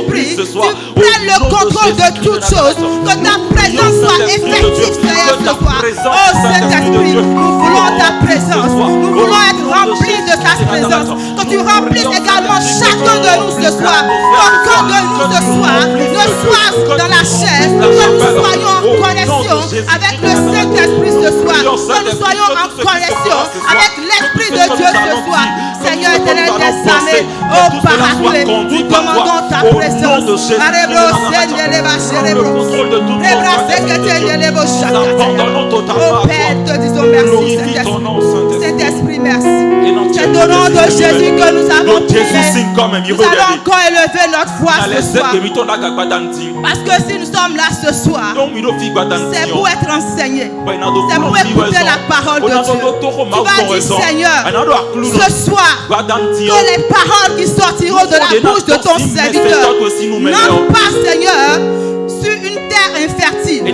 Saint-Esprit, tu prennes le contrôle de toutes choses, que ta présence soit effective, Seigneur, ce soir. Oh Saint-Esprit, nous voulons ta présence, nous voulons être remplis de ta présence, que tu remplisses également chacun de nous ce soir, qu'aucun de nous ce soir ne soit dans la chair, que nous soyons en connexion avec le Saint-Esprit ce soir, que nous soyons en connexion avec l'Esprit de Dieu ce soir. Seigneur éternel des armées, oh Paraclet, nous demandons ta présence. Oh Père, te disons merci, Saint-Esprit. Saint-Esprit, merci. C'est au nom de Jésus que nous avons prié. Nous allons encore élever notre voix ce soir. Parce que si nous sommes là ce soir, c'est pour être enseignés. C'est pour écouter la parole de Dieu. Tu vas dire, Seigneur, ce soir, que les paroles qui sortiront de la bouche de ton serviteur n'entrent pas, Seigneur, sur une terre infertile. Que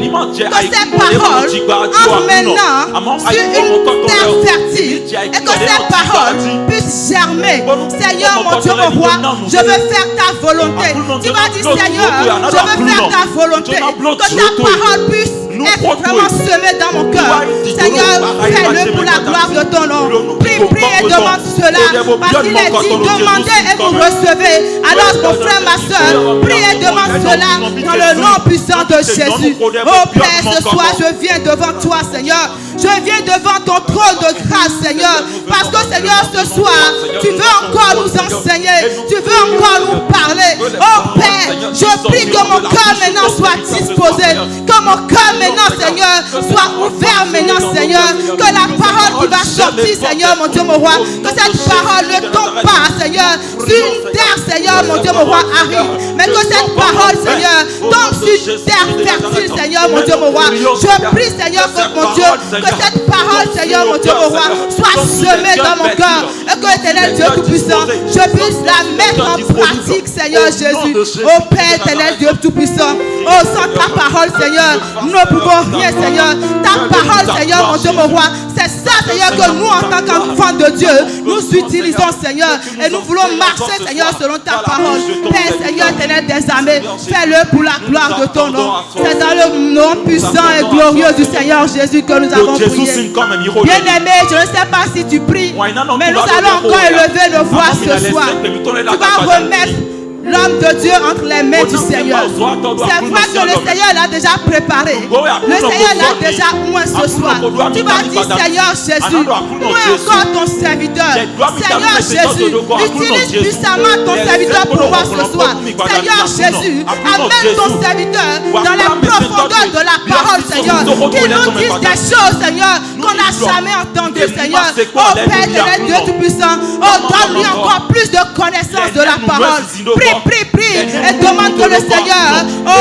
ces paroles entrent maintenant sur une terre fertile et que ces paroles puissent germer. Seigneur, mon Dieu, mon roi, je veux faire ta volonté. Tu vas dire, Seigneur, je veux faire ta volonté. Que ta parole puisse être vraiment semée dans mon cœur. Seigneur, fais-le pour la gloire de ton nom. Prie et demande cela. Parce qu'il est dit, demandez et vous recevez. Alors mon frère, ma soeur, prie et demande cela dans le nom puissant de Jésus. Oh Père, ce soir je viens devant toi, Seigneur. Je viens devant ton trône de grâce, Seigneur. Parce que Seigneur, ce soir, tu veux encore nous enseigner. Tu veux encore nous parler. Oh Père, je prie que mon cœur maintenant soit disposé. Que mon cœur maintenant, Seigneur, soit ouvert maintenant, Seigneur. Que la parole qui va sortir, Seigneur, mon Dieu, mon roi, que cette parole ne tombe pas, Seigneur, sur une terre, Seigneur, mon Dieu, mon roi, arrive. Mais que cette parole, Seigneur, tombe sur une terre fertile, Seigneur, mon Dieu, mon roi. Je prie, Seigneur, que mon Dieu, que cette parole, Seigneur, mon Dieu, mon roi, soit semée dans mon cœur. Et que l'éternel Dieu Tout-Puissant, je puisse la mettre en pratique, Seigneur Jésus. Ô Père éternel Dieu Tout-Puissant, oh, sans ta parole, Seigneur, nous ne pouvons rien, Seigneur. Ta parole, Seigneur, mon Dieu, mon roi, c'est ça, Seigneur, que nous, en tant qu'enfants de Dieu, nous utilisons, Seigneur. Et nous voulons marcher, Seigneur, selon ta parole. Père, Seigneur, éternel des armées, fais-le pour la gloire de ton nom. C'est dans le nom puissant et glorieux du Seigneur Jésus que nous avons prié. Bien-aimé, je ne sais pas si tu pries, mais nous allons encore élever nos voix ce soir. Tu vas remettre l'homme de Dieu entre les mains du Seigneur. C'est vrai que le Seigneur l'a déjà préparé. Le Seigneur l'a déjà oint ce soir. Tu vas dire, Seigneur Jésus, oint encore ton serviteur. Seigneur Jésus, utilise puissamment ton serviteur pour moi ce soir. Seigneur Jésus, amène ton serviteur dans les profondeurs de la parole, Seigneur. Qu'il nous dise des choses, Seigneur, qu'on n'a jamais entendues, Seigneur. Oh Père éternel, Dieu Tout-Puissant, oh, donne-lui encore plus de connaissance de la parole. Prie et demande que le Seigneur, oh,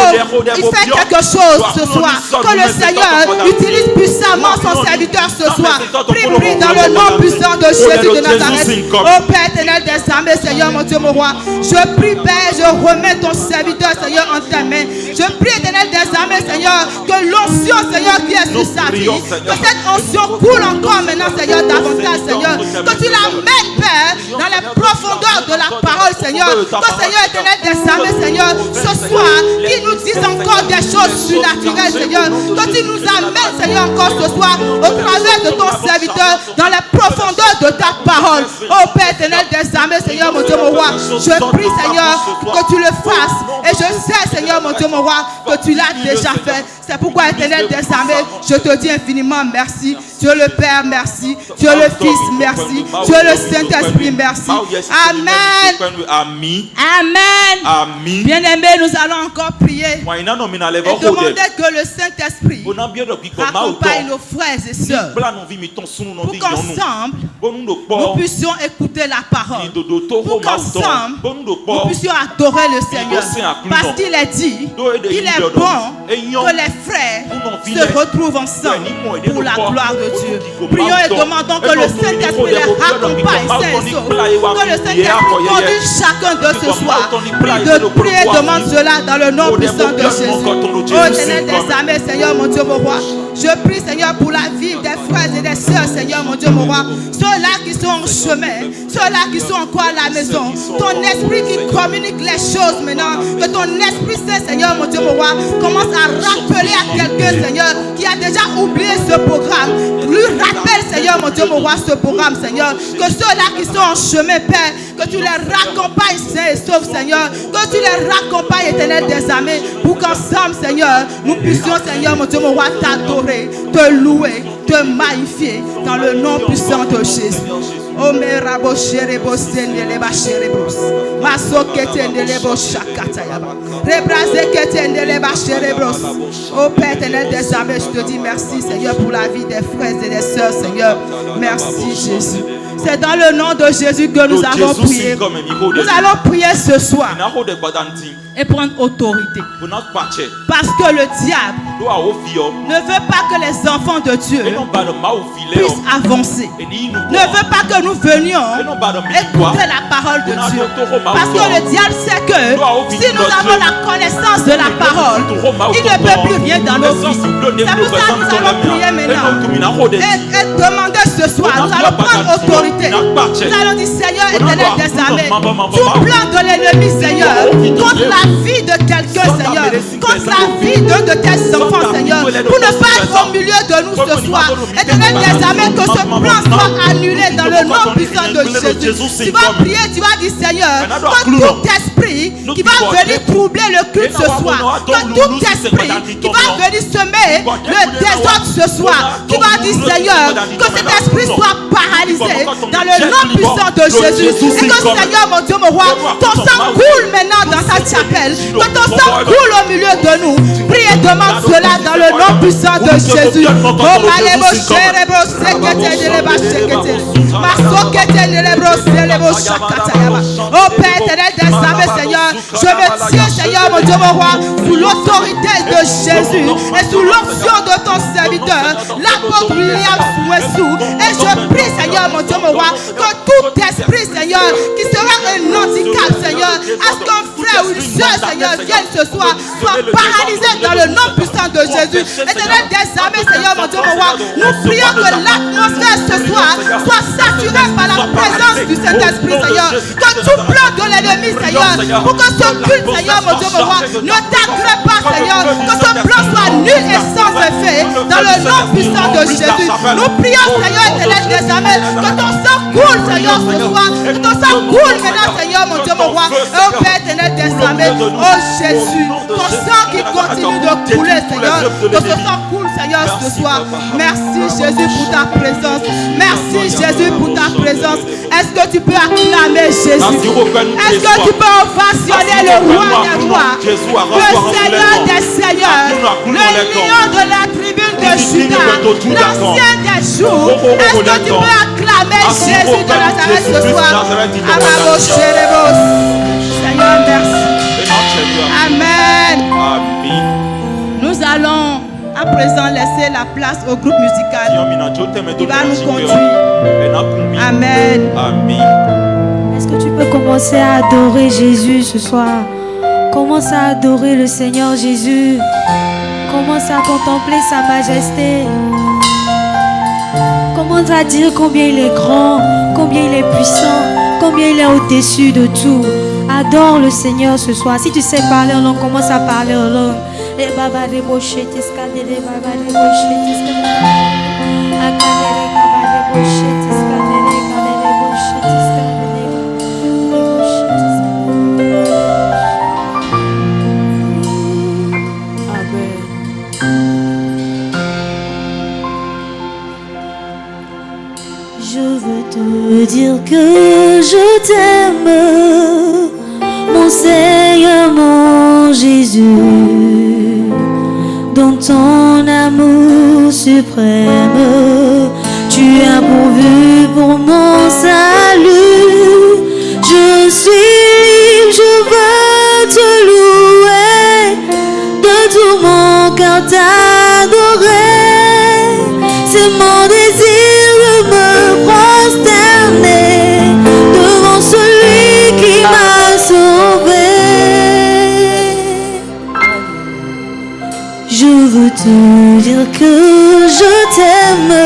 il fait quelque chose ce soir. Que le Seigneur utilise puissamment son serviteur ce soir. Prie dans le nom puissant de Jésus de Nazareth. Oh Père éternel des armées, Seigneur, mon Dieu, mon roi. Je prie, Père, je remets ton serviteur, Seigneur, en ta main. Je prie, éternel des armées, Seigneur, que l'onction, Seigneur, qui est sur sa vie, que cette onction coule encore maintenant, Seigneur, davantage, Seigneur. Que tu l'amènes, Père, dans les profondeurs de la parole, Seigneur. Que Seigneur, éternel des armées, Seigneur, ce soir, qui nous dise encore des choses surnaturelles, Seigneur. Que tu nous amènes, Seigneur, encore ce soir, au travers de ton serviteur, dans les profondeurs de ta parole. Oh Père éternel des armées, Seigneur, mon Dieu, mon roi. Je prie, Seigneur, que tu le fasses. Et je sais, Seigneur, mon Dieu, mon roi, que tu l'as déjà fait. C'est pourquoi, éternel des armées, je te dis infiniment merci. Dieu le Père, merci. Dieu le Fils, merci. Dieu le Saint-Esprit, merci. Amen. Amen. Bien-aimés, nous allons encore prier et demander que le Saint-Esprit accompagne nos frères et sœurs pour qu'ensemble nous puissions écouter la parole, pour qu'ensemble nous puissions adorer le Seigneur, parce qu'il est dit qu'il est bon que les frères se retrouvent ensemble pour la gloire de Dieu. Prions et demandons que le Saint-Esprit les accompagne, saints et saufs, que le Saint-Esprit conduise chacun de ce soir. Prie et demande cela dans le nom puissant de Jésus. Oh éternel des armées, Seigneur, mon Dieu, mon roi, Je prie, Seigneur, pour la vie des frères et des sœurs, Seigneur, mon Dieu, mon roi. Ceux-là qui sont en chemin, ceux-là qui sont encore à la maison. Ton esprit qui communique les choses maintenant. Que ton esprit Saint, Seigneur, mon Dieu, mon roi, commence à rappeler à quelqu'un, Seigneur, qui a déjà oublié ce programme. Lui rappelle, Seigneur, mon Dieu, mon roi, ce programme, Seigneur. Que ceux-là qui sont en chemin, Père, que tu les raccompagnes, Saint et Sauf, Seigneur. Que tu les raccompagnes, Éternel des armées, pour qu'ensemble, Seigneur, nous puissions, Seigneur, mon Dieu, mon roi, t'adorer, te louer, te magnifier dans le nom puissant de Jésus. Oh, mes rabos, chérebos, sendeleba, chérebos. Masoketendelebo, chakatayaba. Rebrazeketendeleba, chérebos. Oh, Père éternel des armées, je te dis merci, Seigneur, pour la vie des frères et des sœurs, Seigneur. Merci, Jésus. C'est dans le nom de Jésus que nous allons prier. Nous allons prier ce soir et prendre autorité. Parce que le diable ne veut pas que les enfants de Dieu puissent avancer. Ne veut pas que nous venions écouter la parole de Dieu. Parce que le diable sait que si nous avons la connaissance de la parole, il ne peut plus rien dans nos vies. C'est pour ça que nous allons prier maintenant et demander ce soir. Nous allons prendre autorité. Nous allons dire, Seigneur éternel des armées, tout plan de l'ennemi, Seigneur, contre la vie de quelqu'un, Seigneur, contre la vie d'un de tes enfants, Seigneur, pour ne pas être au milieu de nous ce soir. Éternel des armées, que ce plan soit annulé dans le nom puissant de Jésus. Tu vas prier, tu vas dire, Seigneur, que tout esprit qui va venir troubler le culte ce soir, que tout esprit qui va venir semer le désordre ce soir, qui va dire, Seigneur, que cet esprit soit paralysé dans le nom puissant de Jésus. Et que, Seigneur, mon Dieu, mon roi, ton sang coule maintenant dans sa chapelle. Que ton sang coule au milieu de nous. Prie et demande cela dans le nom puissant de Jésus. Oh Père éternel des armées, Seigneur, je me tiens, Seigneur, mon Dieu, mon roi, sous l'autorité de Jésus et sous l'onction de ton serviteur, l'apôtre William Souessou. Et je prie, Seigneur, mon Dieu, mon roi, que tout esprit, Seigneur, qui sera un handicap, Seigneur, à ce qu'un frère ou une soeur, Seigneur, vienne ce soir, soit paralysé dans le nom puissant de Jésus. Éternel des armées, Seigneur, mon Dieu, mon roi, nous prions que l'atmosphère ce soir soit saturée par la présence du Saint-Esprit, Seigneur. Que tout plan de l'ennemi, Seigneur, pour que ce culte, Seigneur, mon Dieu, mon roi, ne t'agrée pas, Seigneur, que ce plan soit nul et sans effet dans le nom puissant de Jésus. Nous prions, Seigneur, éternel des armées, que ton sang coule, Seigneur, ce soir, que ton sang coule maintenant, Seigneur, mon Dieu, mon roi, et au Père éternel des armées, oh Jésus, ton sang qui continue de couler, Seigneur, que ce sang coule, Seigneur, ce soir. Merci, Jésus, pour ta présence. Merci, Jésus, pour ta présence. Est-ce que tu peux acclamer Jésus? Est-ce que tu peux ovationner le roi des rois, le Seigneur des seigneurs, le lion de la tribune de Juda, l'ancien des jours? Est-ce que tu peux acclamer Jésus de Nazareth ce soir? Seigneur, merci. Amen. Nous allons à présent laisser la place au groupe musical qui va nous conduire. Amen. Est-ce que tu peux commencer à adorer Jésus ce soir? Commence à adorer le Seigneur Jésus. Commence à contempler sa majesté. Commence à dire combien il est grand, combien il est puissant, combien il est au-dessus de tout. Adore le Seigneur ce soir. Si tu sais parler en langue, commence à parler en langue. Je veux te dire que je t'aime, mon Seigneur, mon Jésus, dans ton amour suprême, tu as pourvu pour mon salut. Je suis libre, je veux te louer, de tout mon cœur t'adorer. C'est mon désir de me prosterner devant celui qui m'a sauvé. Je veux te te dire que je t'aime,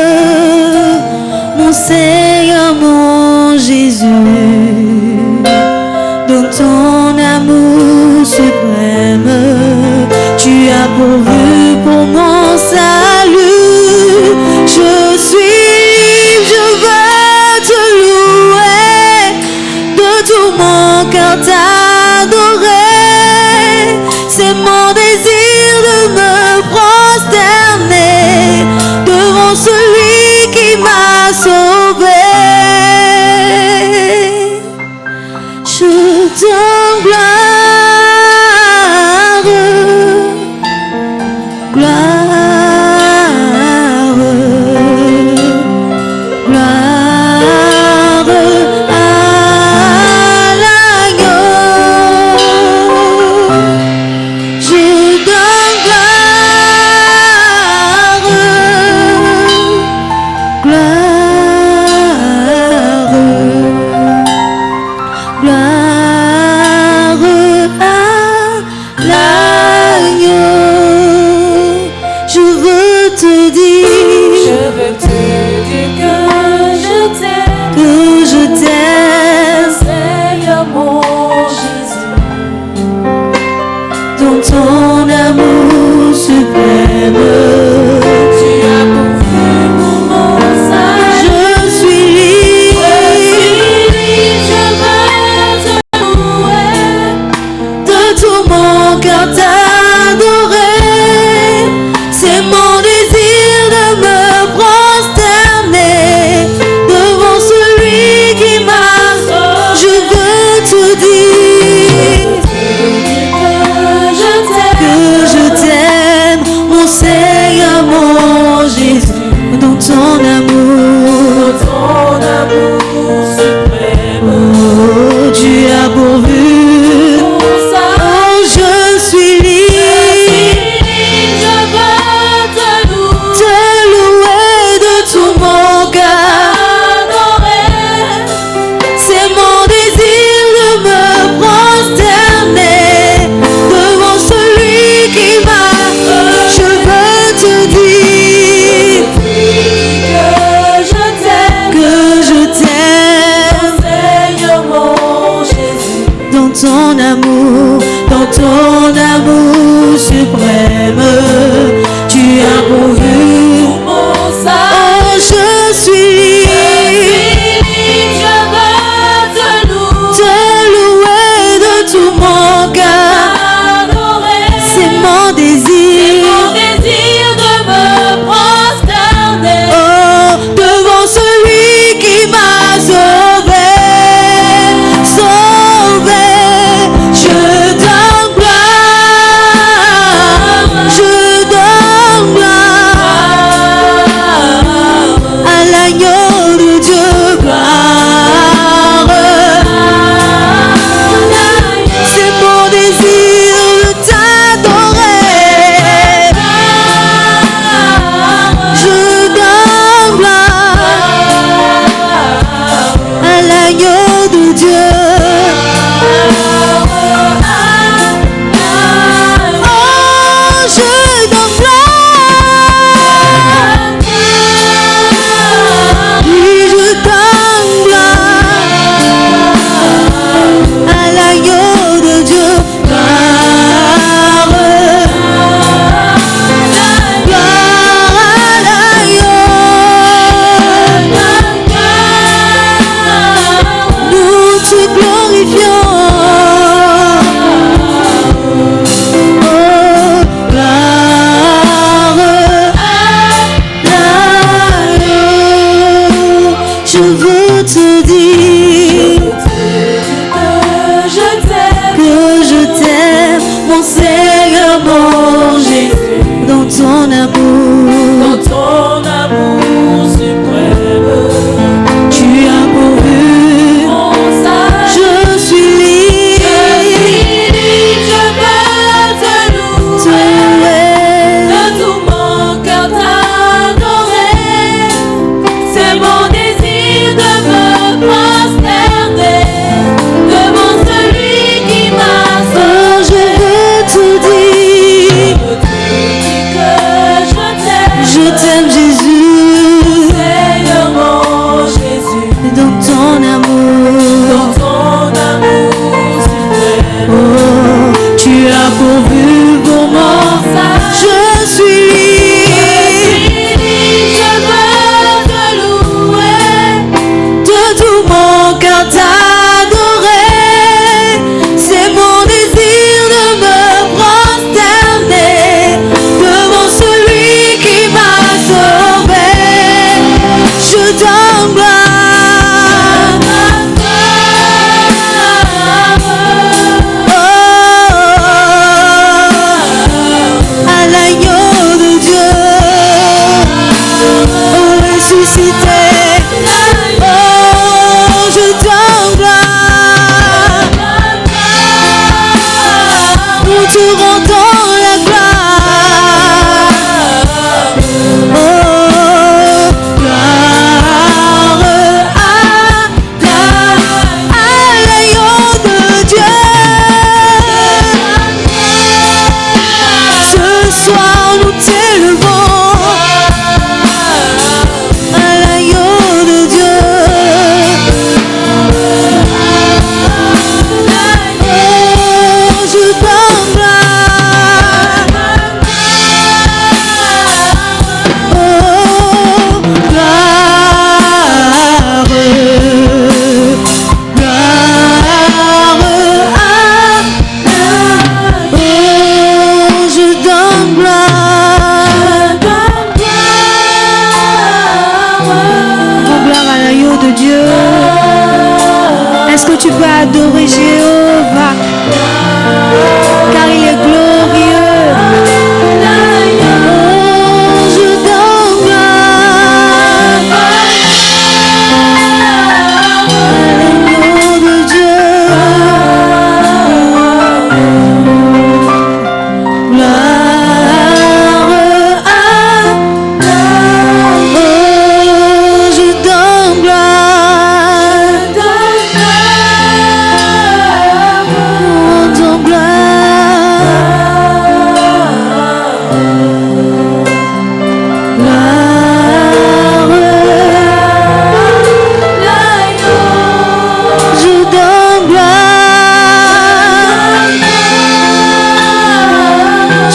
mon Seigneur, mon Jésus, dans ton amour suprême, tu as pourvu pour mon salut. Je suis, je veux te louer, de tout mon cœur t'adorer. C'est mon désir de me prosterner devant celui qui m'a sauvé. Je donne gloire, sauvé, je donne gloire.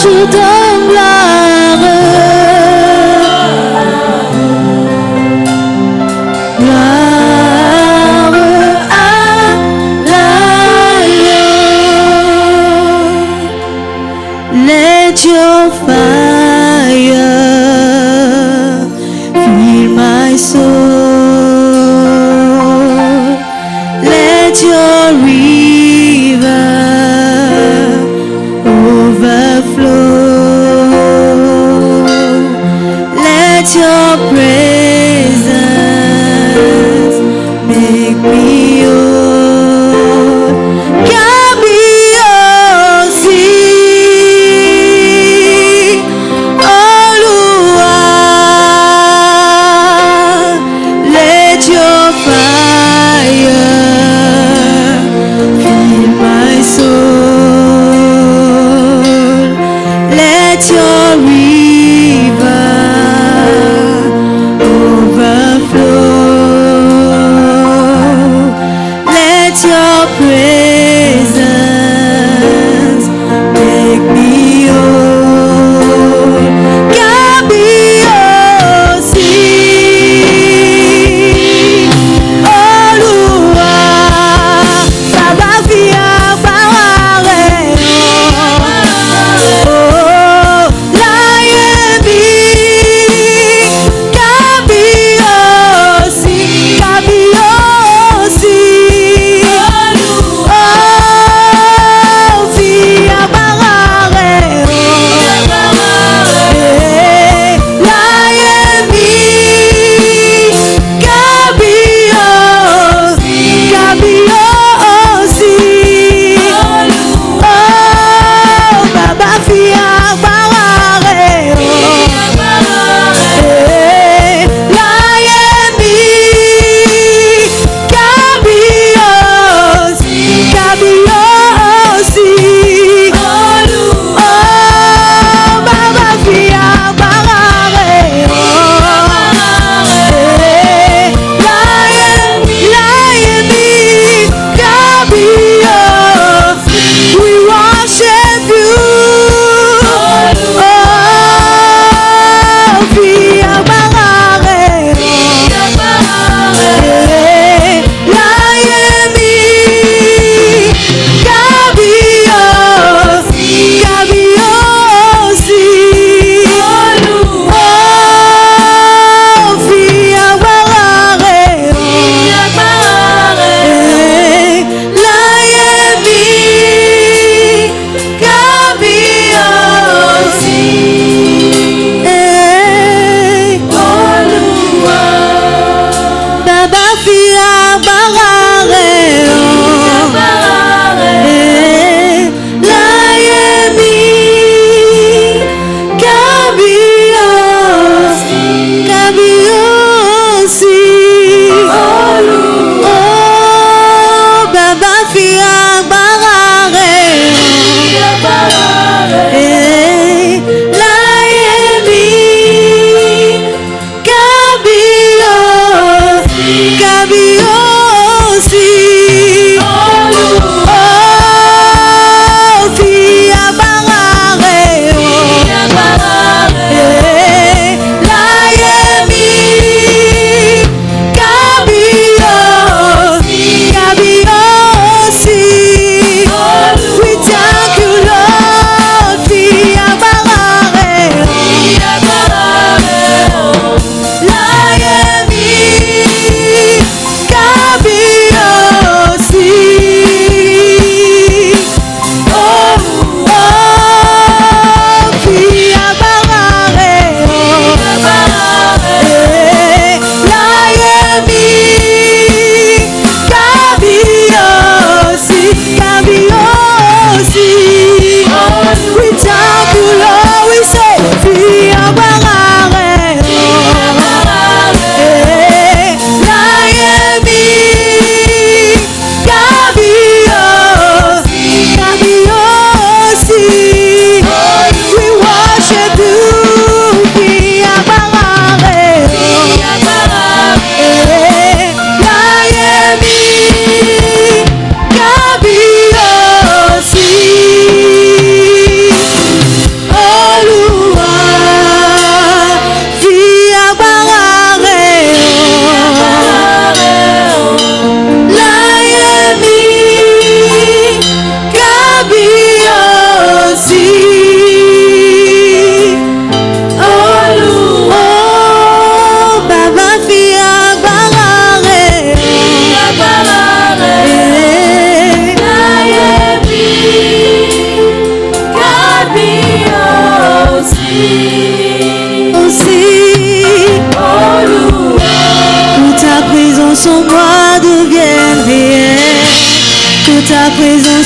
sous ton gloire. Gloire à l'agneau. Let your fire fill my soul. Let your river overflow. Let your presence make me whole. Come be see, Olúwa. Let your fire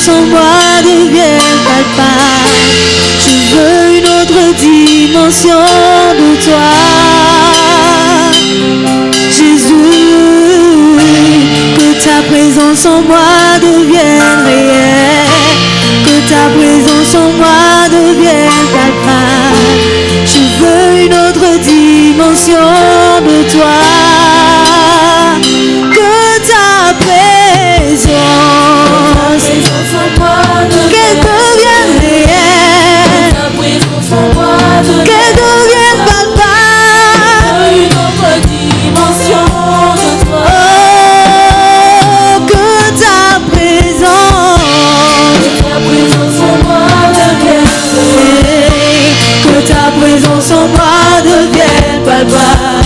présence en moi devienne palpable. Je veux une autre dimension de toi, Jésus. Que ta présence en moi devienne réelle, que ta présence en moi devienne palpable. Je veux une autre dimension de toi, que ta présence en moi qu'elle devienne réelle, qu'elle devienne palpable. Une autre dimension de toi. Oh, que ta présence en moi devienne réelle, que ta présence en moi devienne palpable.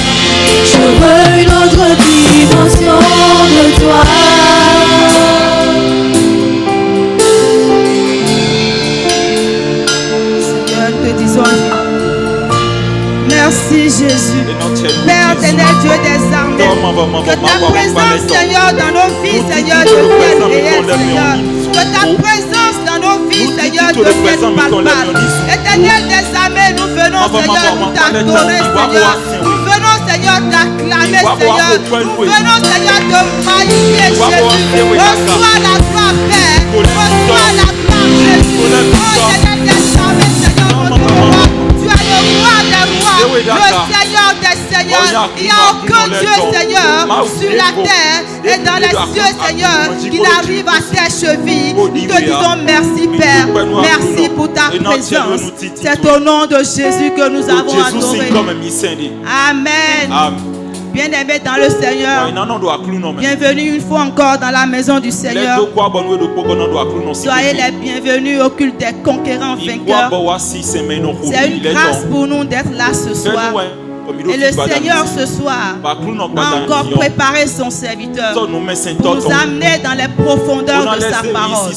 Je veux une autre dimension de toi. Seigneur, nous te disons merci Jésus. Père éternel, Dieu des armées, que ta présence, Seigneur, dans nos vies, Seigneur, devienne réelle, Seigneur. Que ta présence dans nos vies, Seigneur, devienne palpable. Éternel des armées, nous venons, Seigneur, nous t'adorer, Seigneur. Nous venons, Seigneur, t'acclamer, Seigneur. Nous venons, Seigneur, te magnifier, Jésus. Reçois la gloire, Père. Reçois la gloire, Jésus. Oh, Seigneur des armées, Seigneur, notre roi. Tu es le roi des rois, le Seigneur des seigneurs. Il n'y a aucun Dieu, Seigneur, sur la terre et dans les cieux, Seigneur, qui n'arrive à tes chevilles. Nous te disons merci, Père. Merci pour ta présence. C'est au nom de Jésus que nous avons adoré. Amen. Bien-aimés dans le Seigneur, bienvenue une fois encore dans la maison du Seigneur. Soyez les bienvenus au culte des conquérants vainqueurs. C'est une grâce pour nous d'être là ce soir. Et le Seigneur ce soir a encore préparé son serviteur pour nous amener dans les profondeurs de sa parole.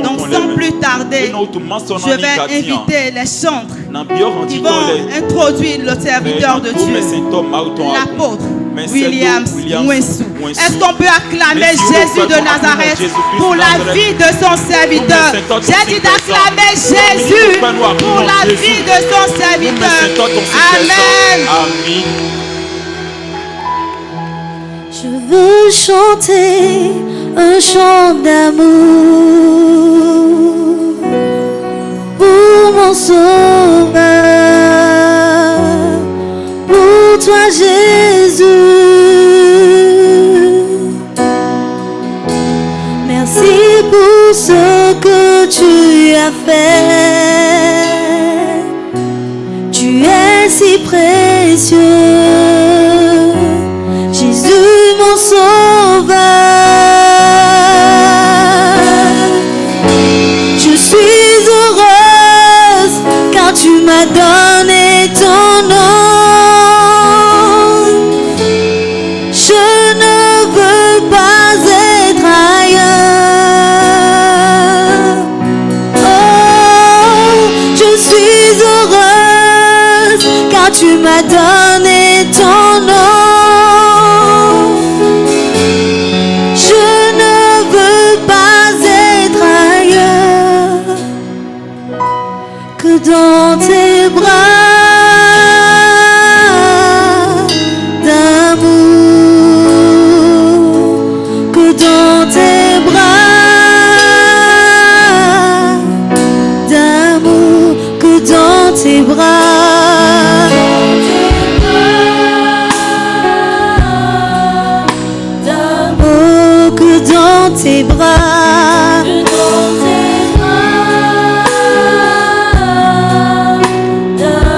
Donc sans plus tarder, je vais inviter les chantres qui vont introduire le serviteur de Dieu, l'apôtre Williams Mouessou. Est-ce qu'on peut acclamer Jésus de Nazareth pour la vie de son serviteur? J'ai dit d'acclamer Jésus pour la vie de son serviteur. Amen. Je veux chanter un chant d'amour pour mon sauveur, pour toi Jésus. Merci pour ce que tu as fait. Tu es si précieux, Jésus mon sauveur. Je suis heureuse car tu m'as donné ton nom. Je ne veux pas être ailleurs. Oh, je suis heureuse car tu m'as donné ton nom. Je ne veux pas être ailleurs que dans tes bras d'amour, que dans tes bras d'amour, que dans tes bras. Dans tes bras, d'amour,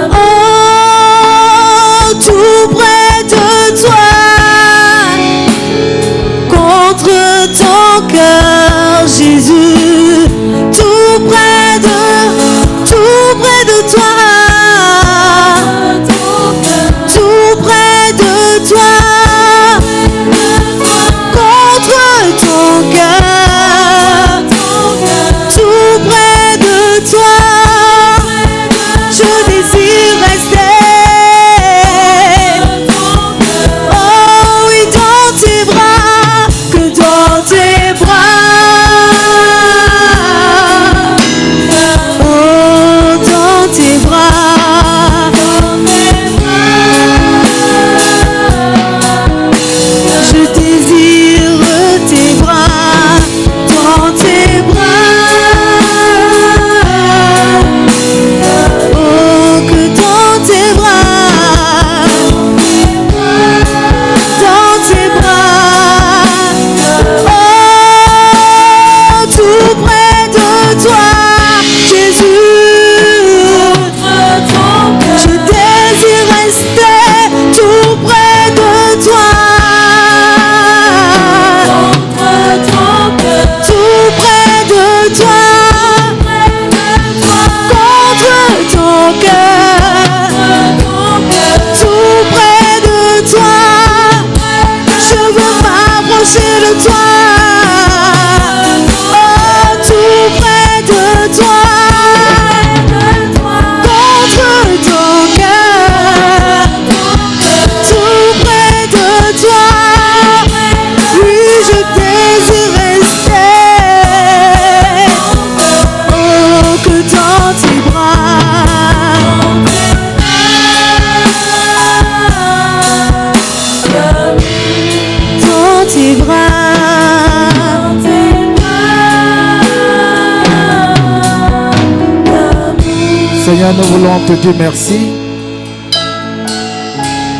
Seigneur, nous voulons te dire merci.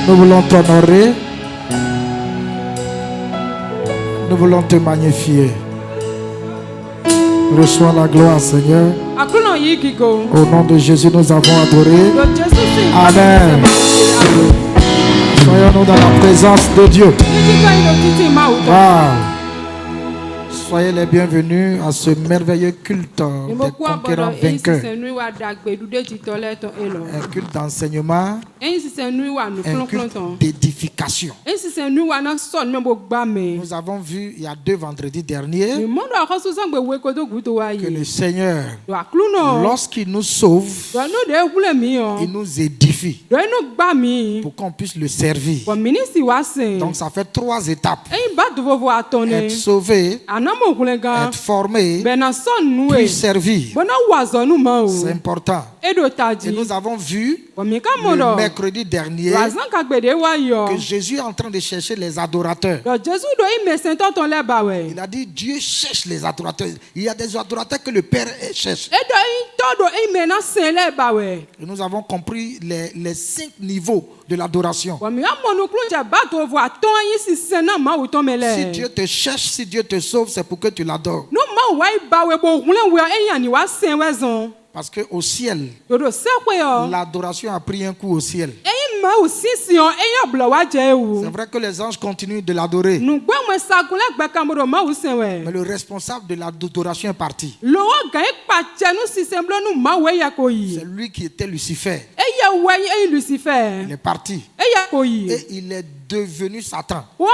Nous voulons t'honorer. Nous voulons te magnifier. Reçois la gloire, Seigneur. Au nom de Jésus, nous avons adoré. Amen. Soyons-nous dans la présence de Dieu. Wow. Soyez les bienvenus à ce merveilleux culte des conquérants vainqueurs. Un culte d'enseignement, un culte d'édification. Nous avons vu il y a 2 vendredis derniers que le Seigneur, lorsqu'il nous sauve, il nous édifie pour qu'on puisse le servir. Donc ça fait 3 étapes. Être sauvé, être formé, puis servir. C'est important. Et nous avons vu le mercredi dernier que Jésus est en train de chercher les adorateurs. Il a dit Dieu cherche les adorateurs. Il y a des adorateurs que le Père cherche. Et nous avons compris les 5 niveaux de l'adoration. Si Dieu te cherche, si Dieu te sauve, c'est pour que tu l'adores. Parce qu'au ciel, l'adoration a pris un coup au ciel. C'est vrai que les anges continuent de l'adorer. Mais le responsable de l'adoration est parti. C'est lui qui était Lucifer. Il est parti. Et il est devenu Satan. Ou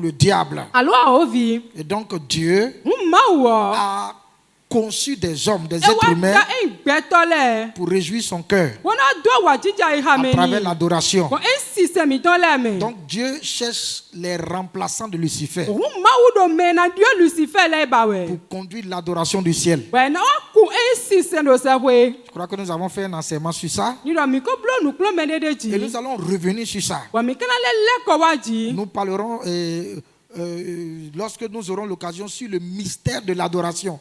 le diable. Et donc Dieu a conçu des hommes, des êtres humains pour réjouir son cœur à travers l'adoration. Donc Dieu cherche les remplaçants de Lucifer pour conduire l'adoration du ciel. Je crois que nous avons fait un enseignement sur ça. Et nous allons revenir sur ça. Nous parlerons lorsque nous aurons l'occasion sur le mystère de l'adoration.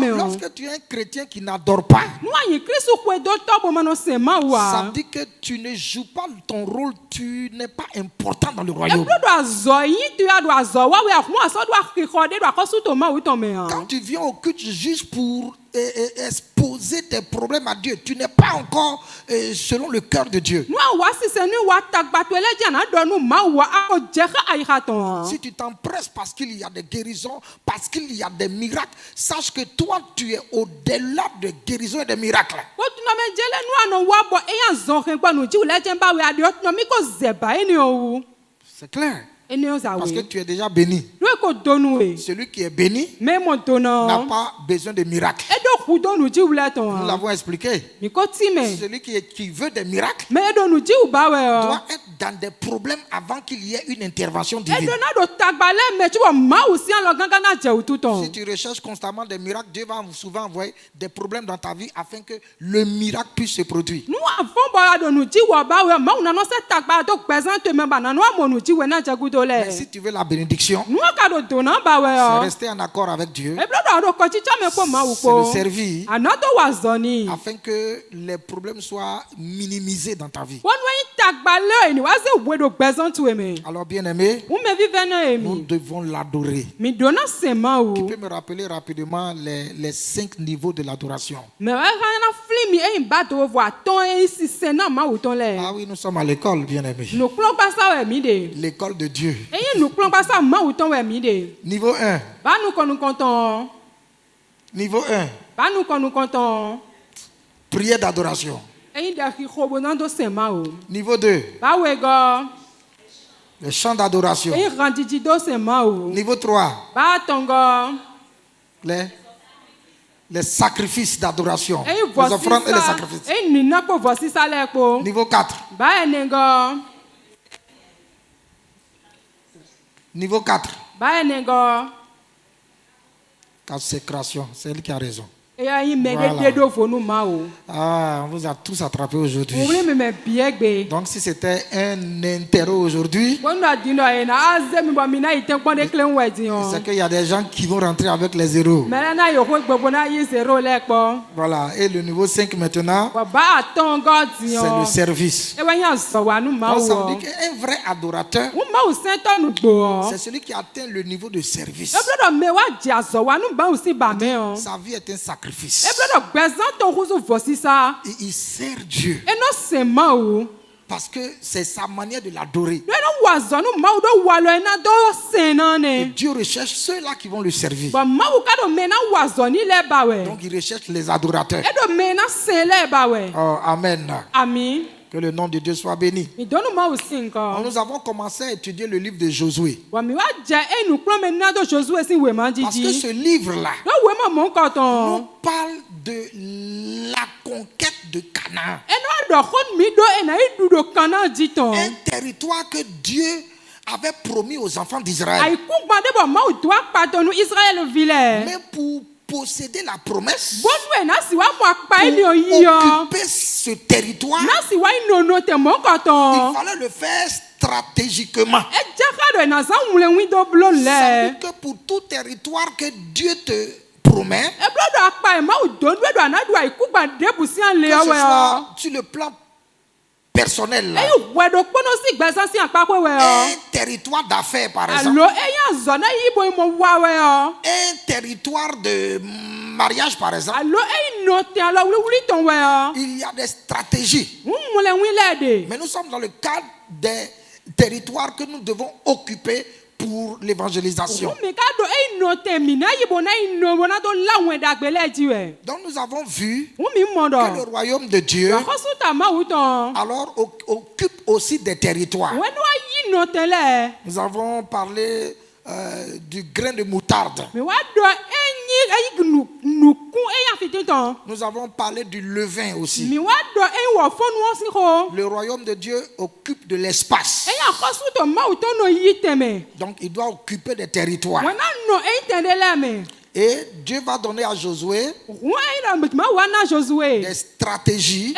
Lorsque tu es un chrétien qui n'adore pas, ça veut dire que tu ne joues pas ton rôle, tu n'es pas important dans le royaume. Quand tu viens au culte juste pour exposer tes problèmes à Dieu, tu n'es pas encore selon le cœur de Dieu. Si tu t'empresses parce qu'il y a des guérisons, parce qu'il y a des miracles, sache que toi tu es au-delà de guérisons et de miracles. C'est clair. Parce que tu es déjà béni. Celui qui est béni n'a pas besoin de miracles. Nous l'avons expliqué. Celui qui veut des miracles doit être dans des problèmes avant qu'il y ait une intervention divine. Si tu recherches constamment des miracles, Dieu va souvent envoyer des problèmes dans ta vie afin que le miracle puisse se produire. Mais si tu veux la bénédiction, c'est rester en accord avec Dieu, c'est le servir afin que les problèmes soient minimisés dans ta vie. Alors bien aimé, nous devons l'adorer. Qui peut me rappeler rapidement les 5 niveaux de l'adoration? Ah oui, nous sommes à l'école, bien aimé. L'école de Dieu. Niveau 1. Niveau 1. Prière d'adoration. Niveau 2. Le chant d'adoration. Niveau 3. Les sacrifices d'adoration. Les offrandes et les sacrifices. Niveau 4. Niveau 4. Consécration. C'est elle qui a raison. Ah, on vous a tous attrapés aujourd'hui. Donc si c'était un interro aujourd'hui, c'est qu'il y a des gens qui vont rentrer avec les zéros. Voilà, et le niveau 5 maintenant, c'est le service. Donc ça veut dire qu'un vrai adorateur, c'est celui qui atteint le niveau de service. Sa vie est un sacrifice. Il sert Dieu parce que c'est sa manière de l'adorer. Et Dieu recherche ceux-là qui vont le servir. Donc il recherche les adorateurs. Oh, amen. Que le nom de Dieu soit béni. Nous avons commencé à étudier le livre de Josué. Parce que ce livre-là nous parle de la conquête de Canaan. Un territoire que Dieu avait promis aux enfants d'Israël. Mais pour posséder la promesse, pour occuper ce territoire, il fallait le faire stratégiquement. Ça veut dire que pour tout territoire que Dieu te promet, que ce soit sur le plan personnel, un territoire d'affaires par exemple, un territoire de mariage par exemple, il y a des stratégies. Mais nous sommes dans le cadre des territoires que nous devons occuper pour l'évangélisation. Donc nous avons vu que le royaume de Dieu alors occupe aussi des territoires. Nous avons parlé du grain de moutarde. Nous avons parlé du levain aussi. Le royaume de Dieu occupe de l'espace. Donc il doit occuper des territoires. Et Dieu va donner à Josué des stratégies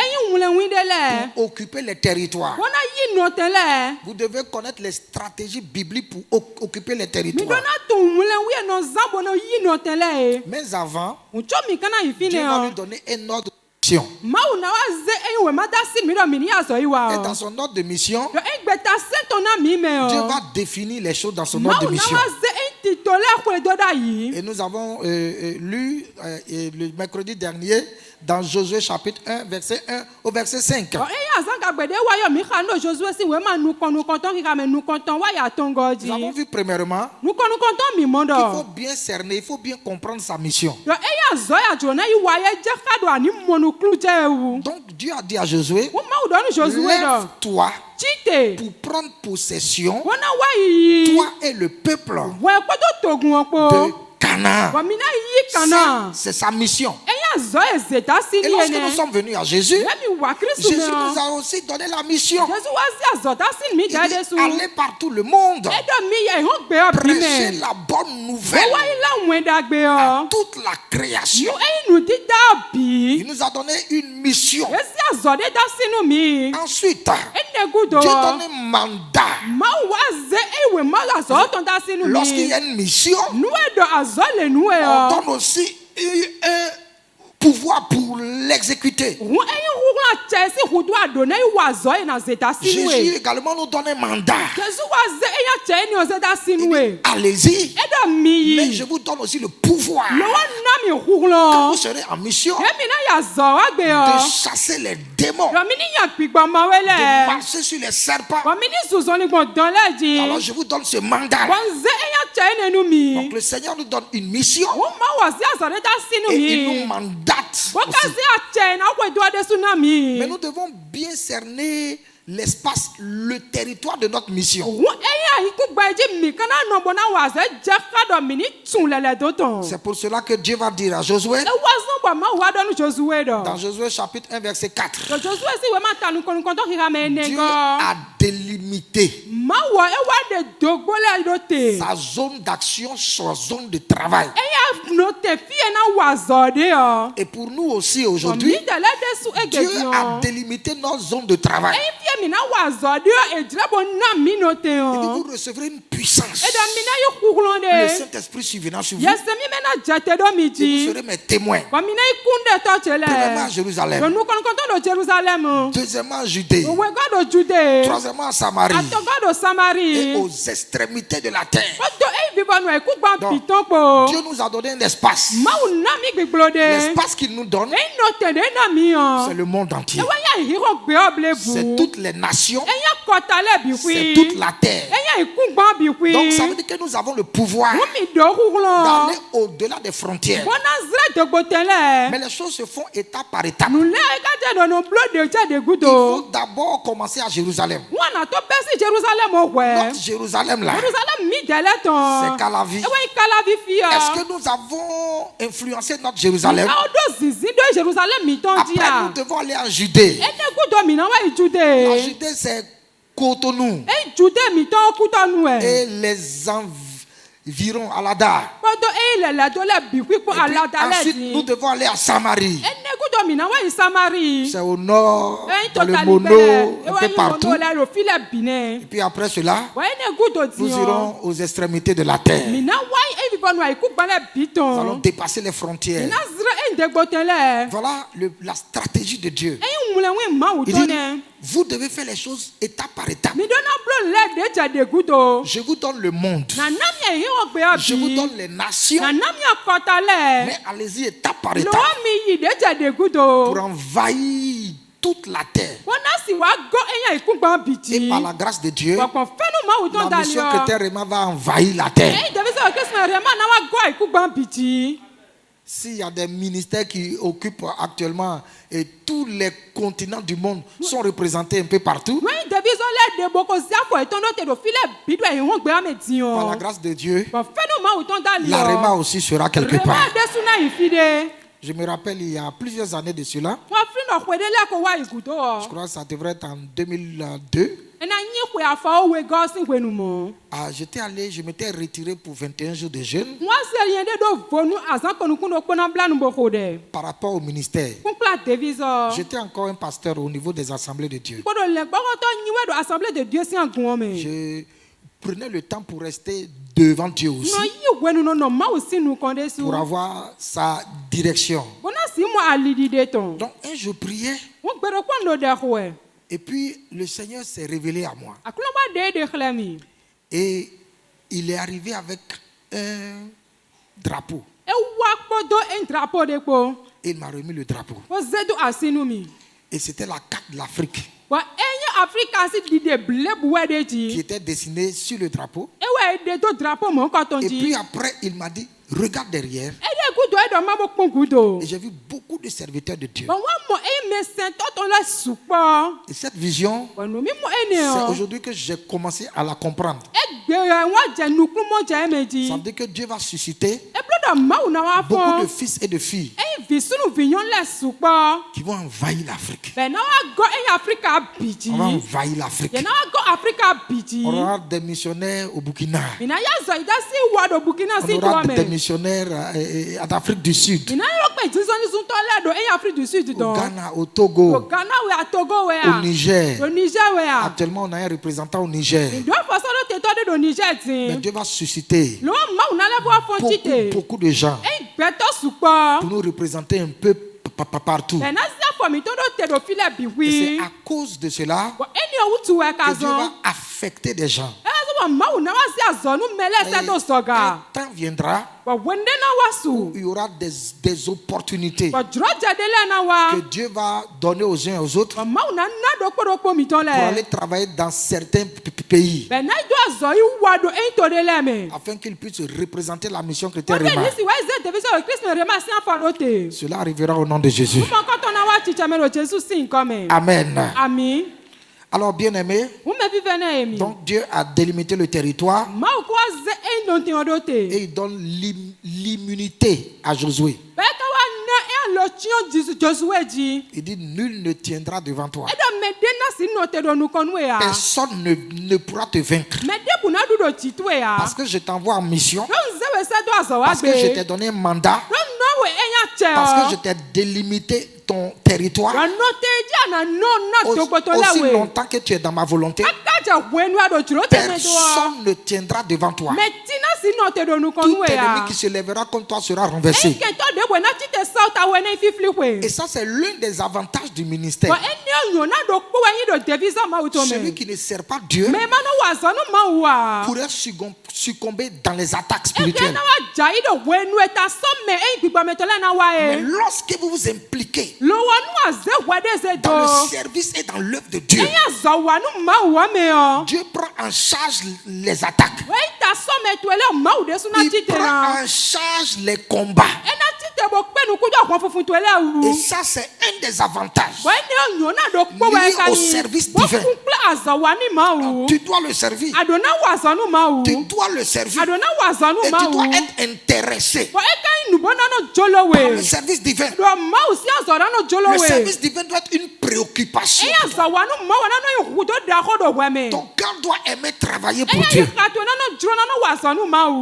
pour occuper les territoires. Vous devez connaître les stratégies bibliques pour occuper les territoires. Mais avant, Dieu va lui donner un ordre de mission. Et dans son ordre de mission, Dieu va définir les choses dans son ordre de mission. Et nous avons lu le mercredi dernier dans Josué chapitre 1, verset 1 au verset 5. Nous avons vu premièrement qu'il faut bien cerner, il faut bien comprendre sa mission. Donc Dieu a dit à Josué, lève-toi pour prendre possession, toi et le peuple de Canaan. C'est sa mission. Et lorsque nous sommes venus à Jésus, Jésus nous a aussi donné la mission. Il dit, allez par tout le monde, prêchez la bonne nouvelle à toute la création. Il nous a donné une mission. Ensuite, Dieu donne un mandat. Lorsqu'il y a une mission, on donne aussi un pouvoir pour l'exécuter. Jésus également nous donne un mandat. Allez-y, mais je vous donne aussi le pouvoir. Quand vous serez en mission, de chasser les démons, de marcher sur les serpents. Alors je vous donne ce mandat. Donc le Seigneur nous donne une mission et il nous mandate aussi. Mais nous devons bien cerner l'espace, le territoire de notre mission. C'est pour cela que Dieu va dire à Josué, dans Josué chapitre 1 verset 4, Dieu a délimité sa zone d'action, sa zone de travail. Et pour nous aussi aujourd'hui, Dieu a délimité nos zones de travail. Et vous recevrez une puissance. Le Saint-Esprit survenant sur vous. Et vous serez mes témoins. Premièrement à Jérusalem. Deuxièmement à Judée. Troisièmement à Samarie. Et aux extrémités de la terre. Donc, Dieu nous a donné un espace. L'espace qu'il nous donne, c'est le monde entier. C'est toutes les nations. C'est toute la terre. Donc ça veut dire que nous avons le pouvoir d'aller au-delà des frontières. Mais les choses se font étape par étape. Il faut d'abord commencer à Jérusalem. Notre Jérusalem là, c'est Calavi. Est-ce que nous avons influencé notre Jérusalem? Après, nous devons aller en Judée. La Judée, c'est Cotonou. Et les environs à l'Adar. Ensuite, nous devons aller à Samarie. C'est au nord, dans le Mono, un peu partout. Et puis après cela, nous irons aux extrémités de la terre. Nous allons dépasser les frontières. Voilà la stratégie de Dieu. Il dit, vous devez faire les choses étape par étape. Je vous donne le monde. Je vous donne les nations. Mais allez-y étape par étape pour envahir toute la terre. Et par la grâce de Dieu, la mission Chrétien Rema va envahir la terre. S'il y a des ministères qui occupent actuellement et tous les continents du monde sont représentés un peu partout, par la grâce de Dieu, la Rema aussi sera quelque part. Je me rappelle, il y a plusieurs années de cela, je crois que ça devrait être en 2002. J'étais allé, je m'étais retiré pour 21 jours de jeûne par rapport au ministère. J'étais encore un pasteur au niveau des assemblées de Dieu. Je prenais le temps pour rester devant Dieu aussi, pour avoir sa direction. Donc un jour, je priais. Et puis le Seigneur s'est révélé à moi. Et il est arrivé avec un drapeau. Et il m'a remis le drapeau. Et c'était la carte de l'Afrique qui était dessinée sur le drapeau. Et puis après, il m'a dit, regarde derrière. Et j'ai vu beaucoup de serviteurs de Dieu. Et cette vision, c'est aujourd'hui que j'ai commencé à la comprendre. Ça veut dire que Dieu va susciter beaucoup de fils et de filles qui vont envahir l'Afrique. On va envahir l'Afrique. On aura des missionnaires au Burkina. On aura des missionnaires en Afrique du Sud. Au Ghana, au Togo, au Niger. Actuellement, on a un représentant au Niger. Mais Dieu va susciter beaucoup de gens pour nous représenter un peu partout. Et c'est à cause de cela que Dieu va affecter des gens. Un temps viendra où il y aura des opportunités que Dieu va donner aux uns et aux autres pour aller travailler dans certains pays afin qu'ils puissent représenter la mission chrétienne Rema. Cela arrivera au nom de Jésus. Amen. Alors, bien-aimés, donc Dieu a délimité le territoire et il donne l'immunité à Josué. Il dit, nul ne tiendra devant toi. Personne ne pourra te vaincre. Parce que je t'envoie en mission Parce que je t'ai donné un mandat. Parce que je t'ai délimité ton territoire. Aussi longtemps que tu es dans ma volonté, personne ne tiendra devant toi. Tout ennemi qui se lèvera contre toi sera renversé. Et ça, c'est l'un des avantages du ministère. Celui qui ne sert pas Dieu pourrait succomber dans les attaques spirituelles. Mais lorsque vous vous impliquez dans le service et dans l'œuvre de Dieu, Dieu prend en charge les attaques. Il prend en charge les combats. Et ça, c'est un des avantages liés au service divin. Tu dois le servir. Tu dois le servir. Et tu dois être intéressé par le service divin. Le service divin doit être une préoccupation. Ton cœur doit aimer travailler pour Dieu.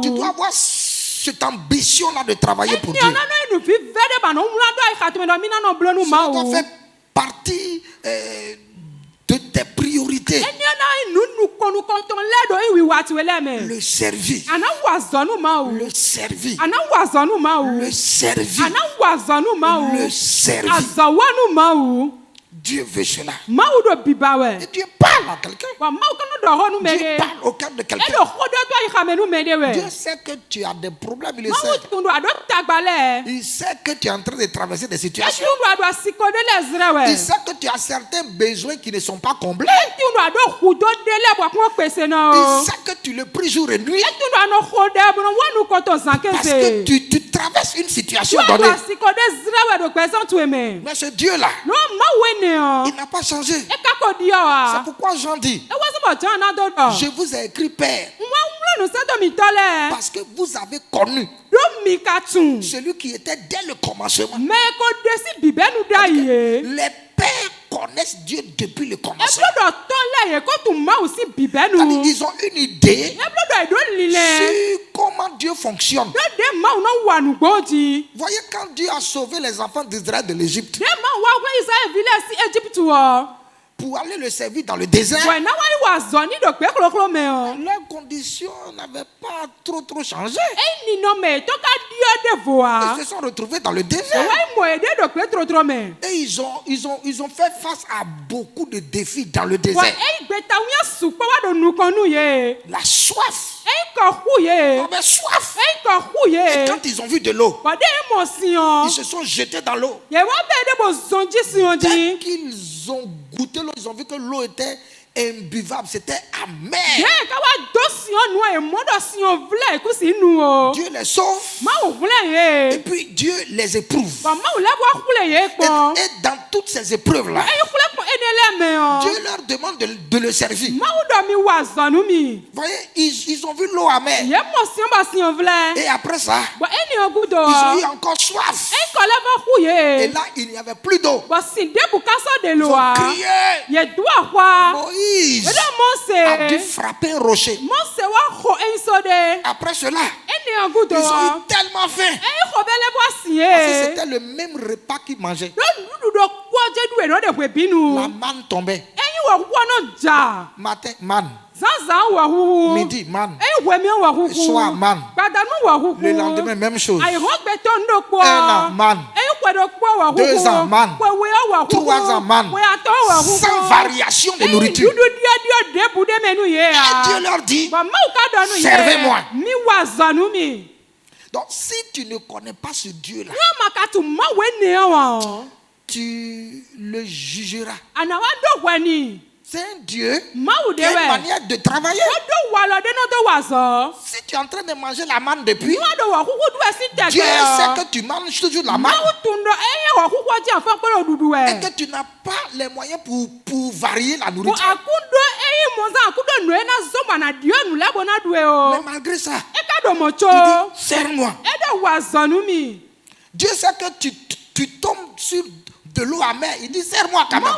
Tu dois avoir cette ambition-là de travailler pour Dieu. Ça doit faire partie de tes priorités. Le servir. Le servir. Le servir. Le servir. Dieu veut cela. Et Dieu parle à quelqu'un. Dieu parle au cœur de quelqu'un. Dieu sait que tu as des problèmes, il le sait. Il sait que tu es en train de traverser des situations. Il sait que tu as certains besoins qui ne sont pas comblés. Il sait que tu le pries jour et nuit. Parce que tu traverses une situation donnée. Mais ce Dieu-là, il n'a pas changé. C'est pourquoi Jean dit, je vous ai écrit Père, parce que vous avez connu celui qui était dès le commencement. Les pères connaissent Dieu depuis le commencement. Ils ont une idée sur comment Dieu fonctionne. Voyez, quand Dieu a sauvé les enfants d'Israël de l'Égypte pour aller le servir dans le désert, leurs conditions n'avaient pas trop changé. Ils se sont retrouvés dans le désert. Et ils ont fait face à beaucoup de défis dans le désert. La soif. Ils avaient soif. Et quand ils ont vu de l'eau, ils se sont jetés dans l'eau. Dès qu'ils ont goûté l'eau, ils ont vu que l'eau était imbuvable, c'était amer. Dieu les sauve. Et puis Dieu les éprouve. Et dans toutes ces épreuves-là, Dieu leur demande de le servir. Vous voyez, ils ont vu l'eau amère. Et après ça, ils ont eu encore soif. Et là, il n'y avait plus d'eau. Ils ont crié. Moïse a dû frapper un rocher. Après cela, ils ont eu tellement faim. Parce que c'était le même repas qu'ils mangeaient. La manne tombait. Matin, manne. Midi, manne. Soir, manne. Le lendemain, même chose. 1 an, manne. 2 ans, manne. 3 ans, manne. Sans variation de nourriture. Et Dieu leur dit, servez-moi. Donc, si tu ne connais pas ce Dieu-là, tu le jugeras. C'est un Dieu qui a une manière de travailler. Si tu es en train de manger la manne depuis, Dieu sait que tu manges toujours la manne et que tu n'as pas les moyens pour varier la nourriture. Mais malgré ça, tu dis, serre-moi. Dieu sait que tu tombes sur de l'eau amère. Il dit, serre-moi quand même.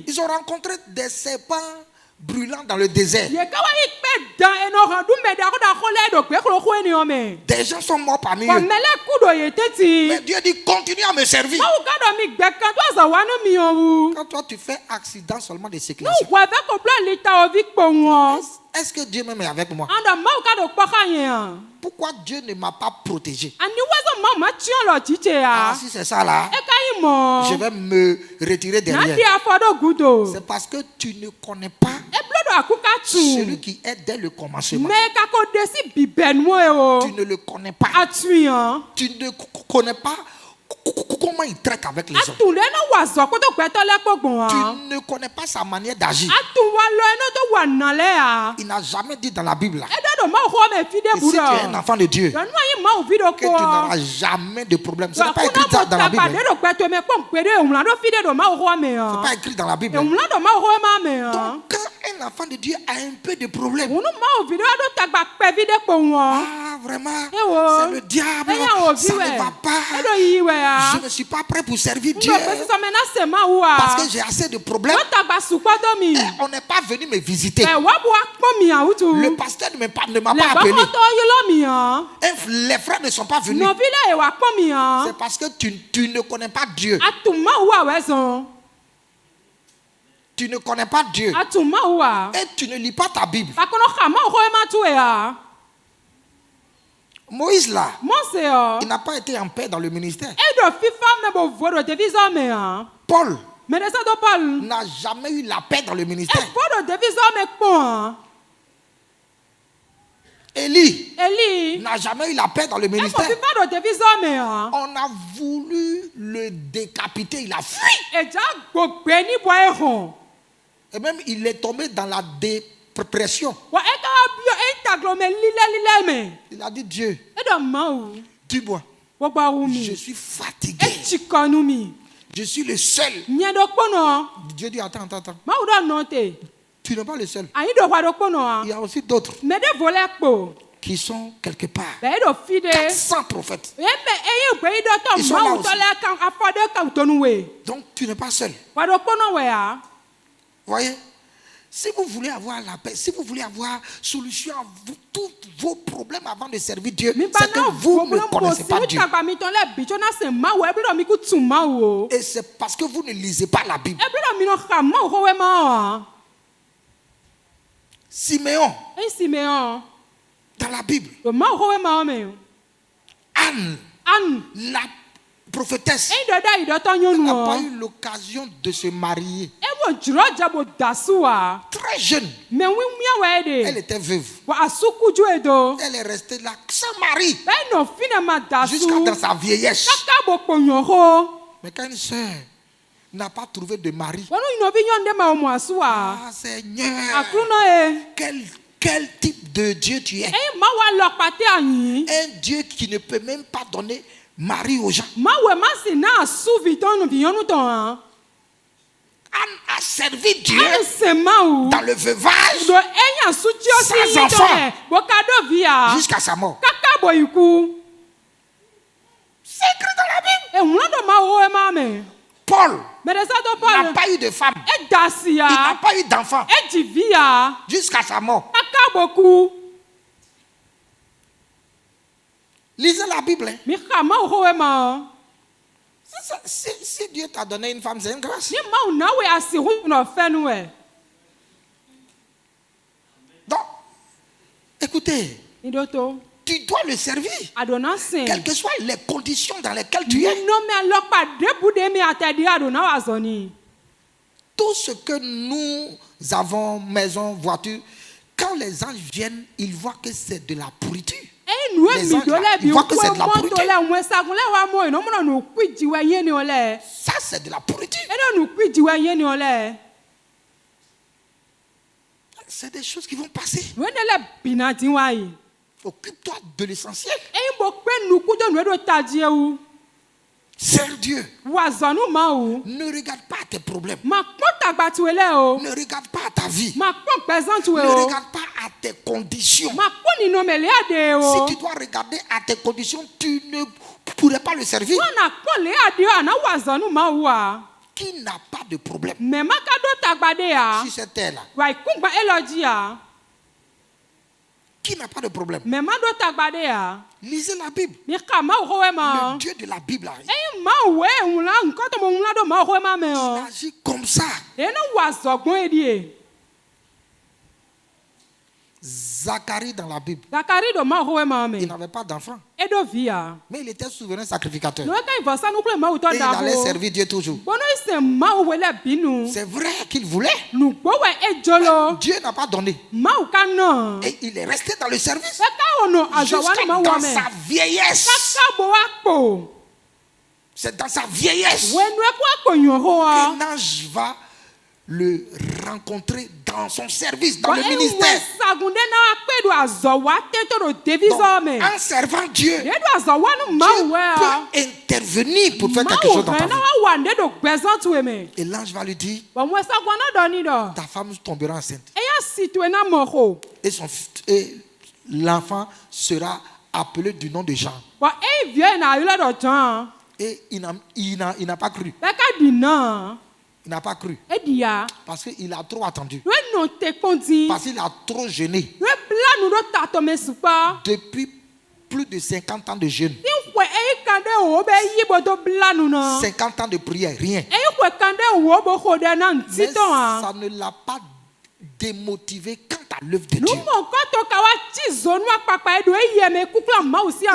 Ils ont rencontré des serpents brûlant dans le désert. Des gens sont morts parmi eux. Mais Dieu dit continue à me servir. Quand toi tu fais accident seulement de circulation, est-ce que Dieu même est avec moi? Pourquoi Dieu ne m'a pas protégé? Ah, si c'est ça là, je vais me retirer derrière. C'est parce que tu ne connais pas celui qui est dès le commencement. Tu ne le connais pas. Tu ne connais pas comment il traite avec les hommes. Tu ne connais pas sa manière d'agir. Il n'a jamais dit dans la Bible là, que si tu es un enfant de Dieu, que tu n'auras jamais de problème. Ce n'est pas écrit dans la Bible. Ce n'est pas écrit dans la Bible. Donc quand un enfant de Dieu a un peu de problème, ah vraiment, c'est le diable, ça ne va pas. Je ne suis pas prêt pour servir Dieu parce que j'ai assez de problèmes. Et on n'est pas venu me visiter. Le pasteur ne m'a pas appelé. Et les frères ne sont pas venus. C'est parce que tu ne connais pas Dieu. Tu ne connais pas Dieu. Et tu ne lis pas ta Bible. Moïse là, il n'a pas été en paix dans le ministère. Paul n'a jamais eu la paix dans le ministère. Élie n'a jamais eu la paix dans le ministère. On a voulu le décapiter, il a fui. Et même il est tombé dans la dépression. Il a dit Dieu, dis-moi, je suis fatigué. Je suis le seul. Dieu dit attends. Tu n'es pas le seul. Il y a aussi d'autres qui sont quelque part. 400 prophètes. Ils sont là aussi. Donc tu n'es pas seul. Voyez? Si vous voulez avoir la paix, si vous voulez avoir solution à tous vos problèmes avant de servir Dieu, c'est que vous ne connaissez pas Dieu. Et c'est parce que vous ne lisez pas la Bible. Siméon, dans la Bible, Anne, la prophétesse, n'a pas eu l'occasion de se marier. Très jeune, elle était veuve. Elle est restée là sans mari jusqu'à dans sa vieillesse. Mais quand une sœur n'a pas trouvé de mari, ah Seigneur, quel type de Dieu tu es? Un Dieu qui ne peut même pas donner mari aux gens. Anne a servi Dieu dans le veuvage sans enfant jusqu'à sa mort. C'est écrit dans la Bible. Paul n'a pas eu de femme. Il n'a pas eu d'enfant jusqu'à sa mort. Lisez la Bible. Si Dieu t'a donné une femme, c'est une grâce. Donc, écoutez, tu dois le servir, quelles que soient les conditions dans lesquelles tu es. Tout ce que nous avons, maison, voiture, quand les anges viennent, ils voient que c'est de la pourriture. Les anges, ils voient que c'est de la pourriture. Ça, c'est de la pourriture. C'est des choses qui vont passer. Occupe-toi de l'essentiel. Sers Dieu. Ne regarde pas tes problèmes. Ne regarde pas ta vie. Ne regarde pas à tes conditions. Si tu dois regarder à tes conditions, tu ne pourrais pas le servir. qui n'a pas de problème sur cette terre-là, qui n'a pas de problème, lisez la Bible. Le Dieu de la Bible arrive. Il agit comme ça. Zacharie dans la Bible, il n'avait pas d'enfant, mais il était souverain sacrificateur. Et il allait servir Dieu toujours. C'est vrai qu'il voulait. Dieu n'a pas donné. Et il est resté dans le service jusqu'à dans sa vieillesse. C'est dans sa vieillesse qu'un ange va le rencontrer dans son service, dans le ministère. Donc, en servant Dieu, Dieu peut intervenir pour faire quelque chose dans ta vie. Et l'ange va lui dire, ta femme tombera enceinte. Et l'enfant sera appelé du nom de Jean. Et il n'a pas cru. Il n'a pas cru. Parce qu'il a trop attendu. Parce qu'il a trop jeûné. Depuis plus de 50 ans de jeûne. 50 ans de prière, rien. Mais ça ne l'a pas démotivé quant à l'œuvre de Dieu. Il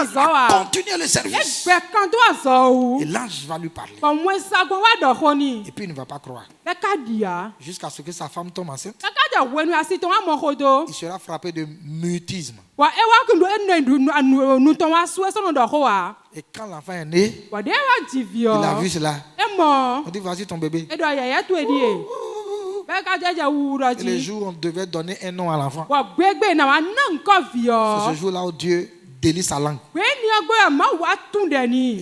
a continué le service. Et l'ange va lui parler. Et puis il ne va pas croire. Jusqu'à ce que sa femme tombe enceinte. Il sera frappé de mutisme. Et quand l'enfant est né, il a vu cela. On dit, voici ton bébé. Et le jour où on devait donner un nom à l'enfant, c'est ce jour-là où Dieu délie sa langue.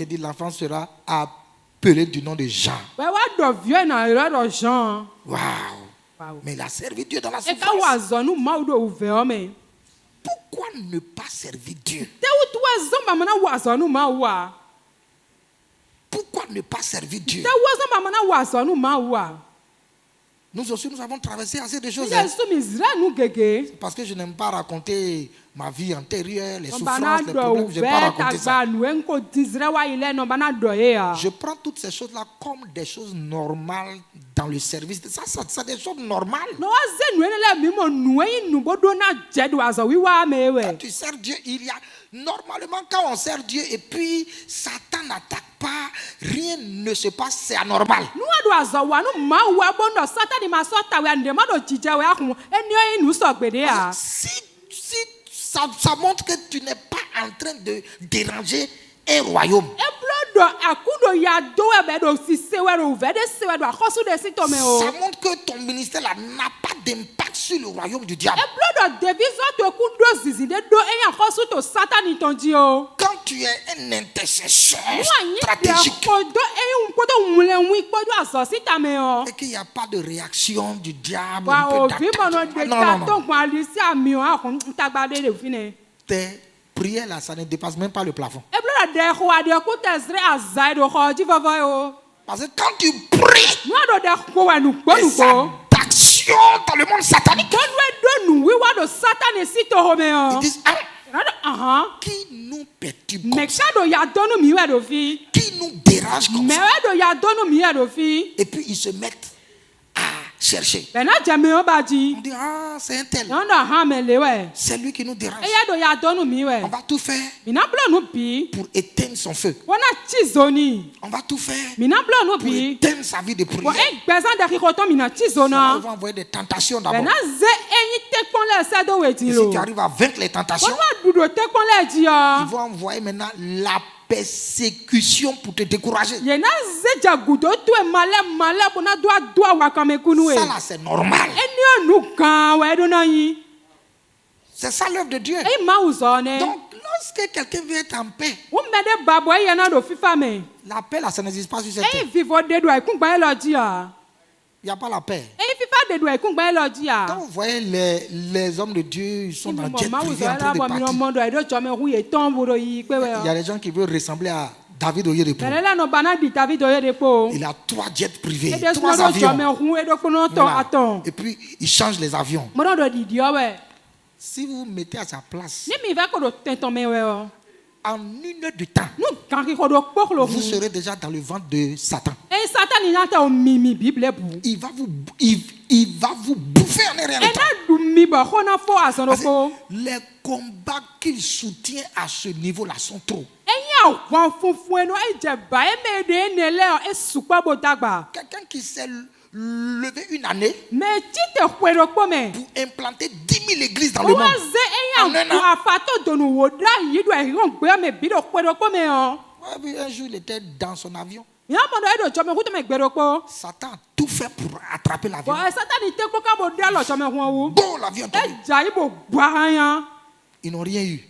Et dit, l'enfant sera appelé du nom de Jean. Waouh! Mais il a servi Dieu dans la souffrance. Pourquoi ne pas servir Dieu? Pourquoi ne pas servir Dieu? Nous aussi, nous avons traversé assez de choses. Parce que je n'aime pas raconter ma vie antérieure, les souffrances, les problèmes. Je n'aime pas raconter ça. Je prends toutes ces choses-là comme des choses normales dans le service. Ça c'est des choses normales. Quand tu sers Dieu, il y a... Normalement, quand on sert Dieu et puis Satan n'attaque pas, rien ne se passe, c'est anormal. Si ça montre que tu n'es pas en train de déranger un royaume. Ça montre que ton ministère là n'a pas d'impact sur le royaume du diable. Quand tu es un intercesseur stratégique et qu'il n'y a pas de réaction du diable, tes prières là, ça ne dépasse même pas le plafond. Parce que quand tu pries, les actions dans le monde satanique, ils disent, qui nous perturbe comme ça, qui nous dérange comme ça, et puis ils se mettent à chercher. On dit, c'est un tel, c'est lui qui nous dérange. On va tout faire pour éteindre son feu. On va tout faire pour éteindre sa vie de prière. On va envoyer des tentations d'abord. Et si tu arrives à vaincre les tentations, ils vont envoyer maintenant la persécution pour te décourager. Ça là, c'est normal. C'est ça l'œuvre de Dieu. Donc, lorsque quelqu'un veut être en paix, la paix là, ça n'existe pas sur cette terre. Il n'y a pas la paix. Quand vous voyez les hommes de Dieu, ils sont dans jet privé en train de partir. Il y a des gens qui veulent ressembler à David Oyedepo. Il a 3 jets privés, 3 avions. Voilà. Et puis, il change les avions. Si vous vous mettez à sa place, en 1 heure de temps, vous serez déjà dans le ventre de Satan. Il va vous bouffer en rien de temps. Les combats qu'il soutient à ce niveau-là sont trop. Quelqu'un qui s'est levé une année pour implanter 10 000 églises dans le monde. En un an. Un jour, il était dans son avion. Satan a tout fait pour attraper l'avion. Bon, l'avion est tombé. Ils n'ont rien eu.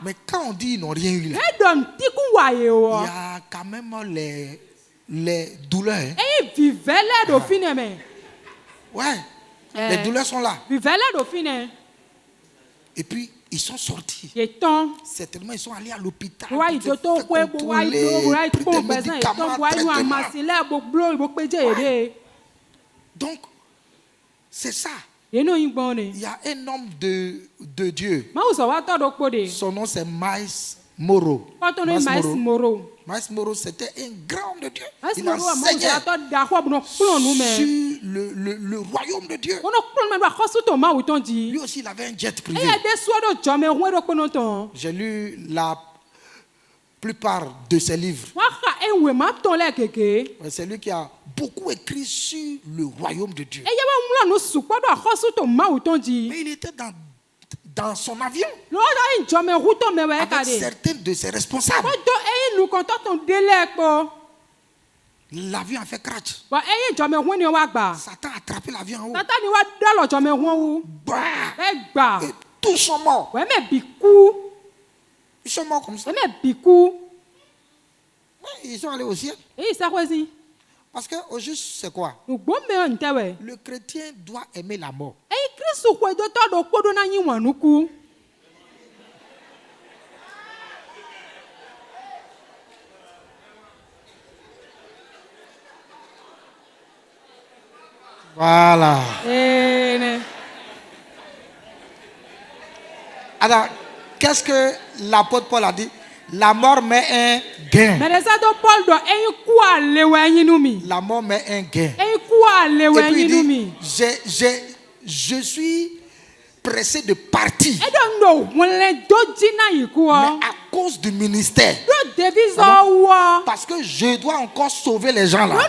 Mais quand on dit ils n'ont rien eu, là, il y a quand même les douleurs. Ouais, les douleurs sont là. Et puis, ils sont sortis. Certainement, ils sont allés à l'hôpital. Donc, c'est ça. Il y a un homme de Dieu. Son nom, c'est Miles Moro. Miles Moro, c'était un grand homme de Dieu. Il enseignait sur le royaume de Dieu. Lui aussi, il avait un jet privé. J'ai lu la plupart de ses livres. C'est lui qui a beaucoup écrit sur le royaume de Dieu. Mais il était dans son avion avec certains de ses responsables. L'avion a fait crash. Satan a attrapé l'avion en haut. Et tous sont morts. Ils sont morts comme ça. Ils sont allés au ciel. Parce qu'au juste, c'est quoi? Le chrétien doit aimer la mort. Voilà. Alors, qu'est-ce que l'apôtre Paul a dit? La mort met un gain. La mort met un gain. Et puis il dit, je suis pressé de partir. Mais à cause du ministère. Parce que je dois encore sauver les gens là.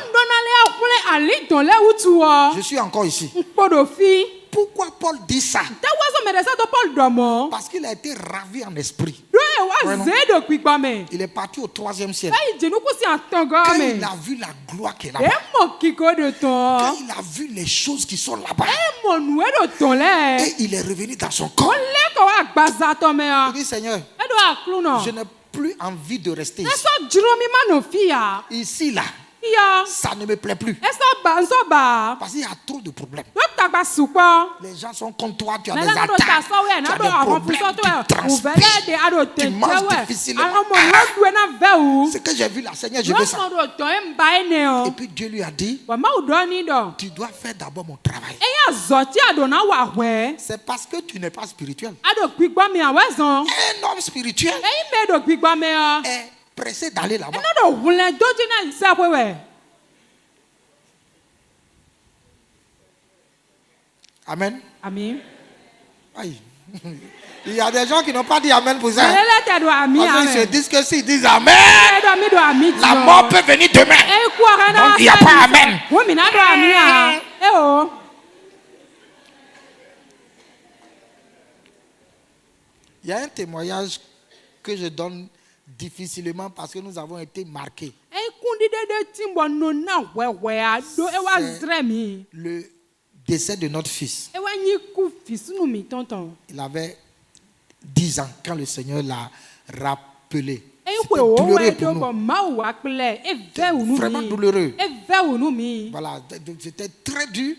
Je suis encore ici. Pourquoi Paul dit ça? Parce qu'il a été ravi en esprit. Il est parti au 3e ciel. Quand il a vu la gloire qui est là-bas, quand il a vu les choses qui sont là-bas, et il est revenu dans son corps. Il dit, Seigneur, je n'ai plus envie de rester ici. Ici, là, ça ne me plaît plus. Parce qu'il y a trop de problèmes. Les gens sont contre toi, tu as des attaques, tu as des problèmes, tu transpires, tu manges difficilement. Ce que j'ai vu là, Seigneur, je veux ça. Et puis Dieu lui a dit, tu dois faire d'abord mon travail. C'est parce que tu n'es pas spirituel. Un homme spirituel est pressé d'aller là-bas. Amen. Amen. Aïe. Il y a des gens qui n'ont pas dit Amen pour ça. Parce qu'ils se disent que s'ils disent Amen, la mort peut venir demain. Donc il n'y a pas Amen. Il y a un témoignage que je donne difficilement parce que nous avons été marqués. Le décès de notre fils. Il avait 10 ans quand le Seigneur l'a rappelé. C'était douloureux pour nous. Vraiment douloureux. Voilà, c'était très dur.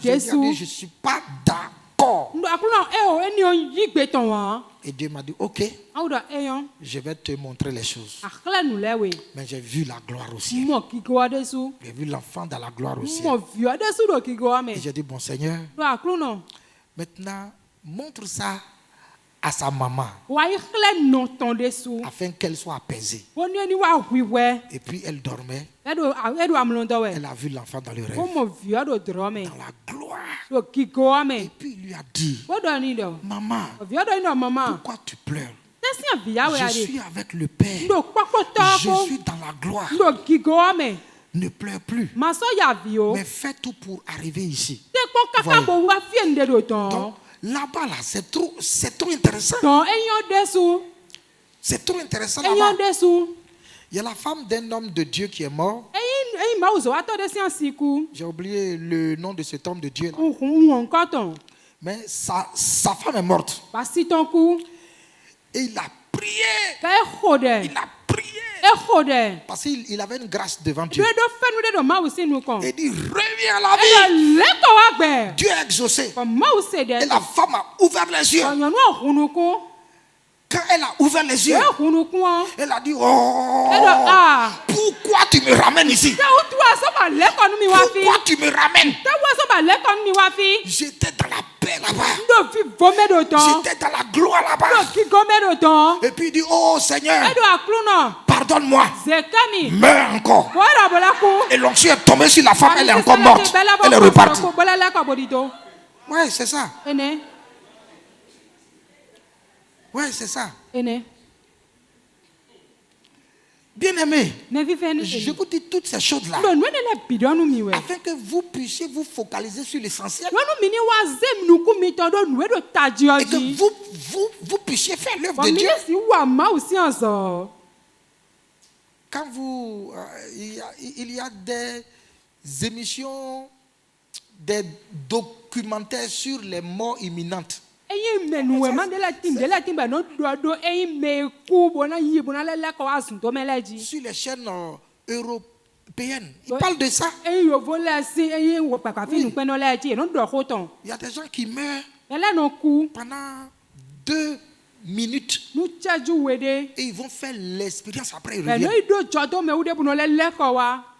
J'ai dit, je ne suis pas d'accord. Et Dieu m'a dit, ok, je vais te montrer les choses. Mais j'ai vu la gloire au ciel. J'ai vu l'enfant dans la gloire au ciel. Et j'ai dit, bon Seigneur, maintenant, montre ça à sa maman afin qu'elle soit apaisée. Et puis elle dormait. Elle a vu l'enfant dans le rêve, dans la gloire. Et puis il lui a dit, maman, pourquoi tu pleures? Je suis avec le Père. Je suis dans la gloire. Ne pleure plus. Mais fais tout pour arriver ici. Donc, là-bas, là, c'est trop intéressant. C'est trop intéressant là-bas. Il y a la femme d'un homme de Dieu qui est mort. J'ai oublié le nom de cet homme de Dieu là. Mais sa femme est morte. Et il a prié. Il a prié. Parce qu'il avait une grâce devant Dieu. Et il revient à la vie. Dieu a exaucé. Et la femme a ouvert les yeux. Quand elle a ouvert les yeux, elle a dit, oh, pourquoi tu me ramènes ici? Pourquoi tu me ramènes? J'étais dans la paix là-bas. J'étais dans la gloire là-bas. Et puis il dit, oh Seigneur, pardonne-moi. Meurs encore. Et l'onction est tombée sur la femme, elle est encore morte. Elle est repartie. Ouais, c'est ça. Ouais, c'est ça. Bien-aimé, je vous dis toutes ces choses-là afin que vous puissiez vous focaliser sur l'essentiel et que vous puissiez faire l'œuvre de Dieu. Quand il y a des émissions, des documentaires sur les morts imminentes. Sur les chaînes européennes, ils parlent de ça. Oui. Il y a des gens qui meurent pendant 2 minutes et ils vont faire l'expérience après ils reviennent.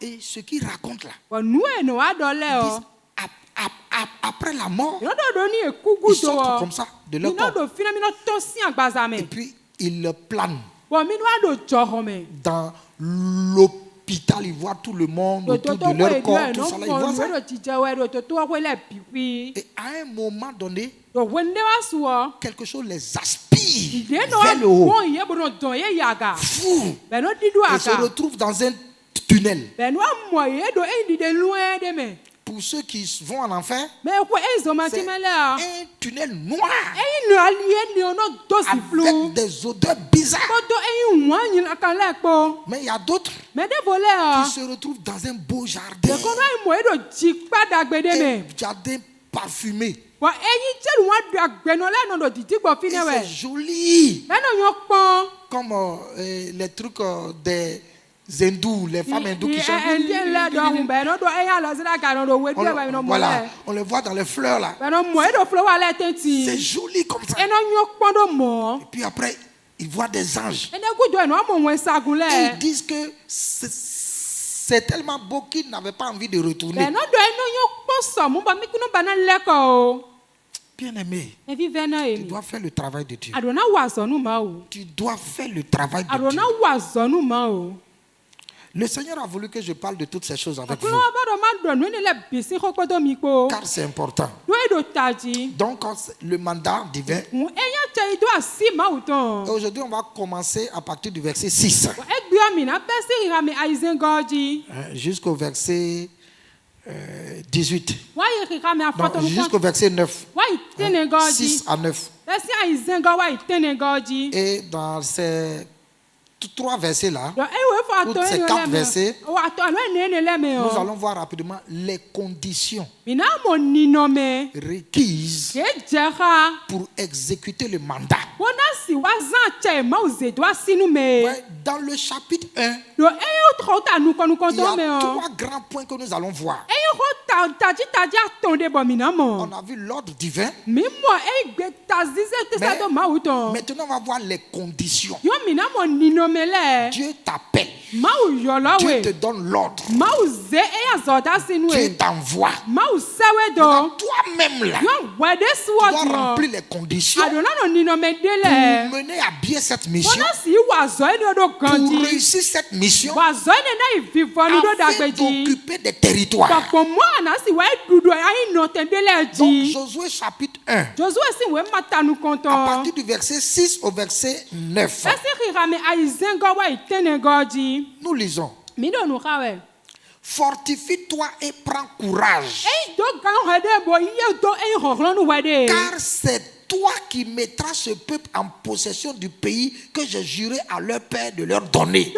Et ce qu'ils racontent là, ils disent, après la mort, ils sortent comme ça de leur corps. Et puis ils le planent. Dans l'hôpital, ils voient tout le monde autour de leur corps, tout ça là, ils voient ça. Et à un moment donné, quelque chose les aspire vers le haut. Fou. Ils se retrouvent dans un tunnel. Pour ceux qui vont en enfer, c'est un tunnel noir avec des odeurs bizarres. Mais il y a d'autres qui se retrouvent dans un beau jardin, un jardin parfumé. Et c'est joli, comme les trucs des hindous, les femmes hindous qui chantent. Voilà, on les voit dans les fleurs là. C'est joli comme ça. Et puis après, ils voient des anges. Et ils disent que c'est tellement beau qu'ils n'avaient pas envie de retourner. Bien-aimé, tu dois faire le travail de Dieu. Tu dois faire le travail de Dieu. Le Seigneur a voulu que je parle de toutes ces choses avec vous. Car c'est important. Donc, le mandat divin. Aujourd'hui, on va commencer à partir du verset 6. Jusqu'au verset 18. Donc, jusqu'au verset 9. 6 à 9. Et dans ces trois versets là, ou ces 4 versets, nous allons voir rapidement les conditions requises pour exécuter le mandat. Dans le chapitre 1, il y a 3 grands points que nous allons voir. On a vu l'ordre divin. Maintenant, on va voir les conditions. Dieu t'appelle. Dieu te donne l'ordre. Dieu t'envoie. Toi-même là, tu dois remplir les conditions pour mener à bien cette mission. Pour réussir cette mission, afin d'occuper des territoires. Donc Josué chapitre 1, à partir du verset 6 au verset 9, nous lisons: fortifie-toi et prends courage, car c'est toi qui mettras ce peuple en possession du pays que j'ai juré à leur père de leur donner.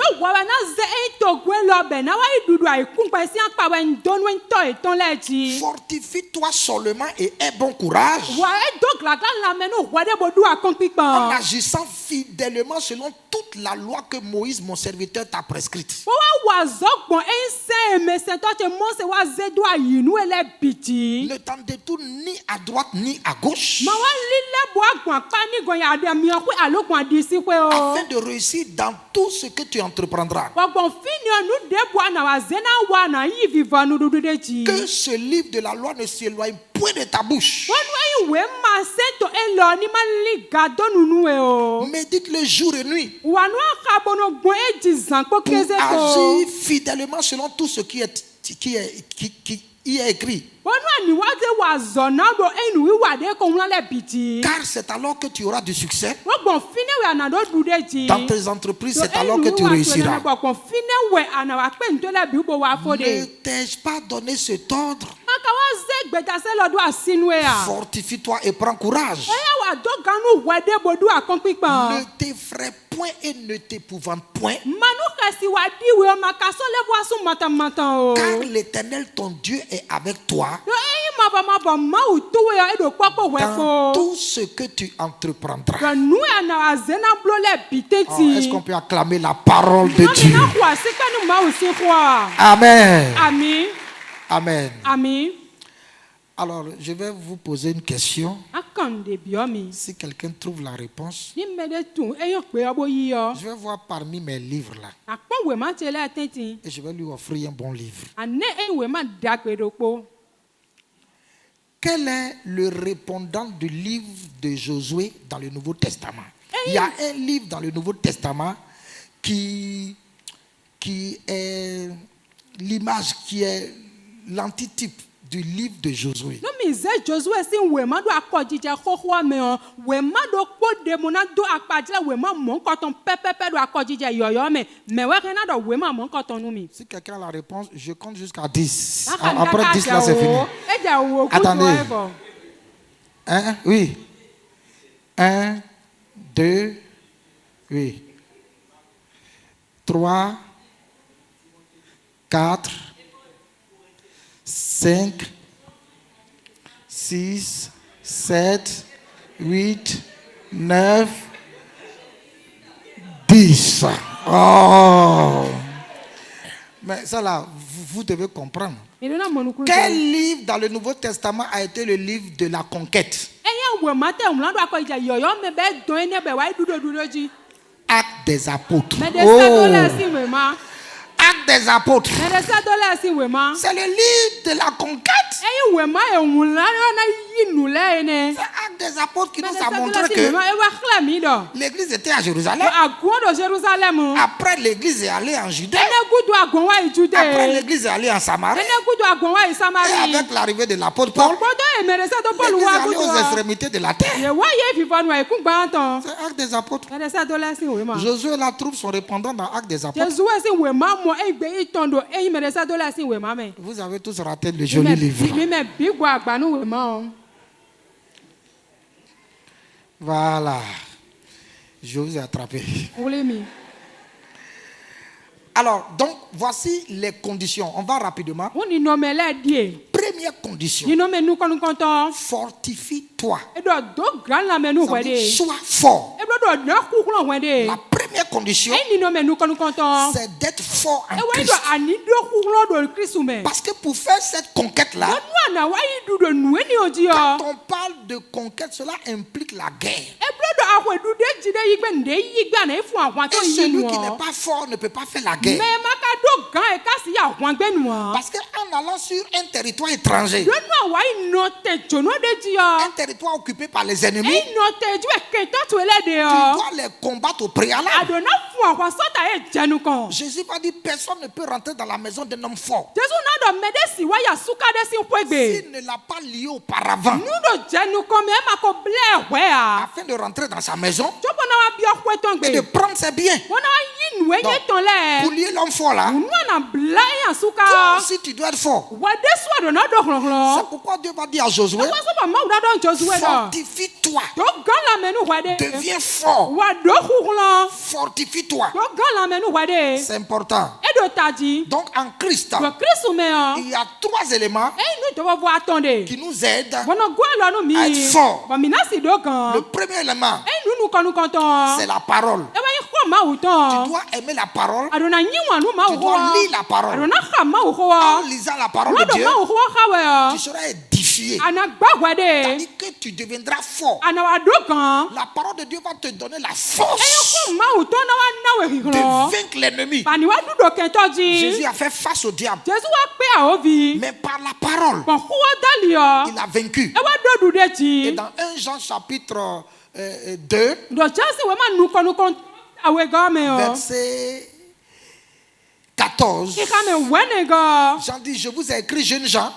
Fortifie-toi seulement et aie bon courage, en agissant fidèlement selon toute la loi que Moïse, mon serviteur, t'a prescrite. Ne t'en détourne ni à droite ni à gauche, afin de réussir dans tout ce que tu entreprendras. Que ce livre de la loi ne s'éloigne point de ta bouche. Médite-le jour et nuit pour agir fidèlement selon tout ce qui y est écrit. Car c'est alors que tu auras du succès. Dans tes entreprises, c'est alors que tu réussiras. Ne t'ai-je pas donné cet ordre? Fortifie-toi et prends courage. Ne t'effraie point et ne t'épouvante point, car l'Éternel ton Dieu est avec toi dans tout ce que tu entreprendras. Est-ce qu'on peut acclamer la parole de Dieu? Amen. Amen. Amen. Alors, je vais vous poser une question. Si quelqu'un trouve la réponse, je vais voir parmi mes livres là. Et je vais lui offrir un bon livre. Quel est le répondant du livre de Josué dans le Nouveau Testament? Il y a un livre dans le Nouveau Testament qui est l'image, qui est l'antitype du livre de Josué. Si quelqu'un a la réponse, je compte jusqu'à 10. Après 10 là, c'est fini. Attendez. 1, oui. 1, 2, oui. 3, 4, 5, 6, 7, 8, 9, 10. Oh! Mais ça là, vous devez comprendre. Quel livre dans le Nouveau Testament a été le livre de la conquête? Actes des apôtres. Oh! Actes des apôtres. C'est le livre de la conquête. C'est Actes des apôtres qui nous a montré que l'église était à Jérusalem. Après, l'église est allée en Judée. Après, l'église est allée en Samarie. Et avec l'arrivée de l'apôtre Paul, l'église est allée aux extrémités de la terre. C'est Actes des apôtres. Josué là trouve son répondant dans Actes des apôtres. Vous avez tous raté le joli livre. Voilà. Je vous ai attrapé. Alors, donc, voici les conditions. On va rapidement. Première condition. Fortifie-toi. Sois fort. La première condition, c'est d'être fort en Christ. Parce que pour faire cette conquête-là, quand on parle de conquête, cela implique la guerre. Et celui qui n'est pas fort ne peut pas faire la guerre. Parce qu'en allant sur un territoire étranger, un territoire occupé par les ennemis, tu dois les combattre au préalable. Jésus va dire personne ne peut rentrer dans la maison d'un homme fort s'il ne l'a pas lié auparavant afin de rentrer dans sa maison et de prendre ses biens. Donc, pour lier l'homme fort là, toi aussi tu dois être fort. C'est pourquoi Dieu va dire à Josué, fortifie-toi, deviens fort, fortifie-toi. C'est important. Donc en Christ, il y a 3 éléments qui nous aident à être forts. Le premier élément, c'est la parole. Tu dois aimer la parole. Tu dois lire la parole. En lisant la parole de Dieu, tu seras édifié. C'est-à-dire que tu deviendras fort. La parole de Dieu va te donner la force de vaincre l'ennemi. Jésus a fait face au diable. Mais par la parole, il a vaincu. Et dans 1 Jean chapitre 2, verset 14, Jean dit, je vous ai écrit, jeunes gens,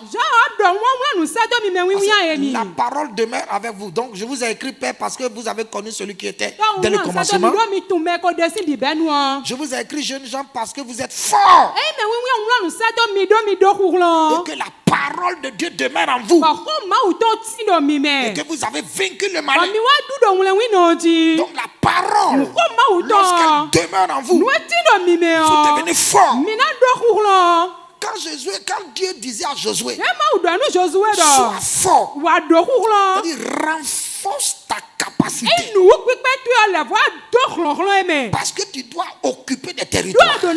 la parole demeure avec vous. Donc je vous ai écrit, Père, parce que vous avez connu celui qui était dès le commencement. Je vous ai écrit, jeunes gens, parce que vous êtes forts et que la parole de Dieu demeure en vous et que vous avez vaincu le malin. Donc la parole, lorsqu'elle demeure en vous, vous devenez fort. Quand Dieu disait à Josué, sois fort, c'est-à-dire renforce ta capacité. Parce que tu dois occuper des territoires. Parce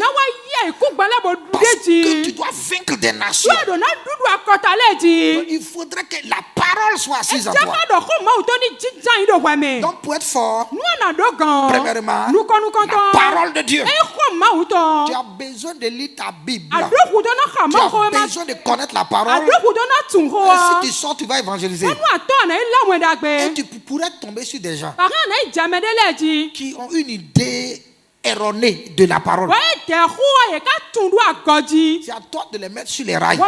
que tu dois vaincre des nations. Il faudrait que la parole soit assise en toi. Donc pour être fort, premièrement, la parole de Dieu. Tu as besoin de lire ta Bible. Tu as besoin de connaître la parole. Et si tu sors, tu vas évangéliser. Et tu pourrais tomber sur des gens qui ont une idée erronée de la parole. C'est à toi de les mettre sur les rails.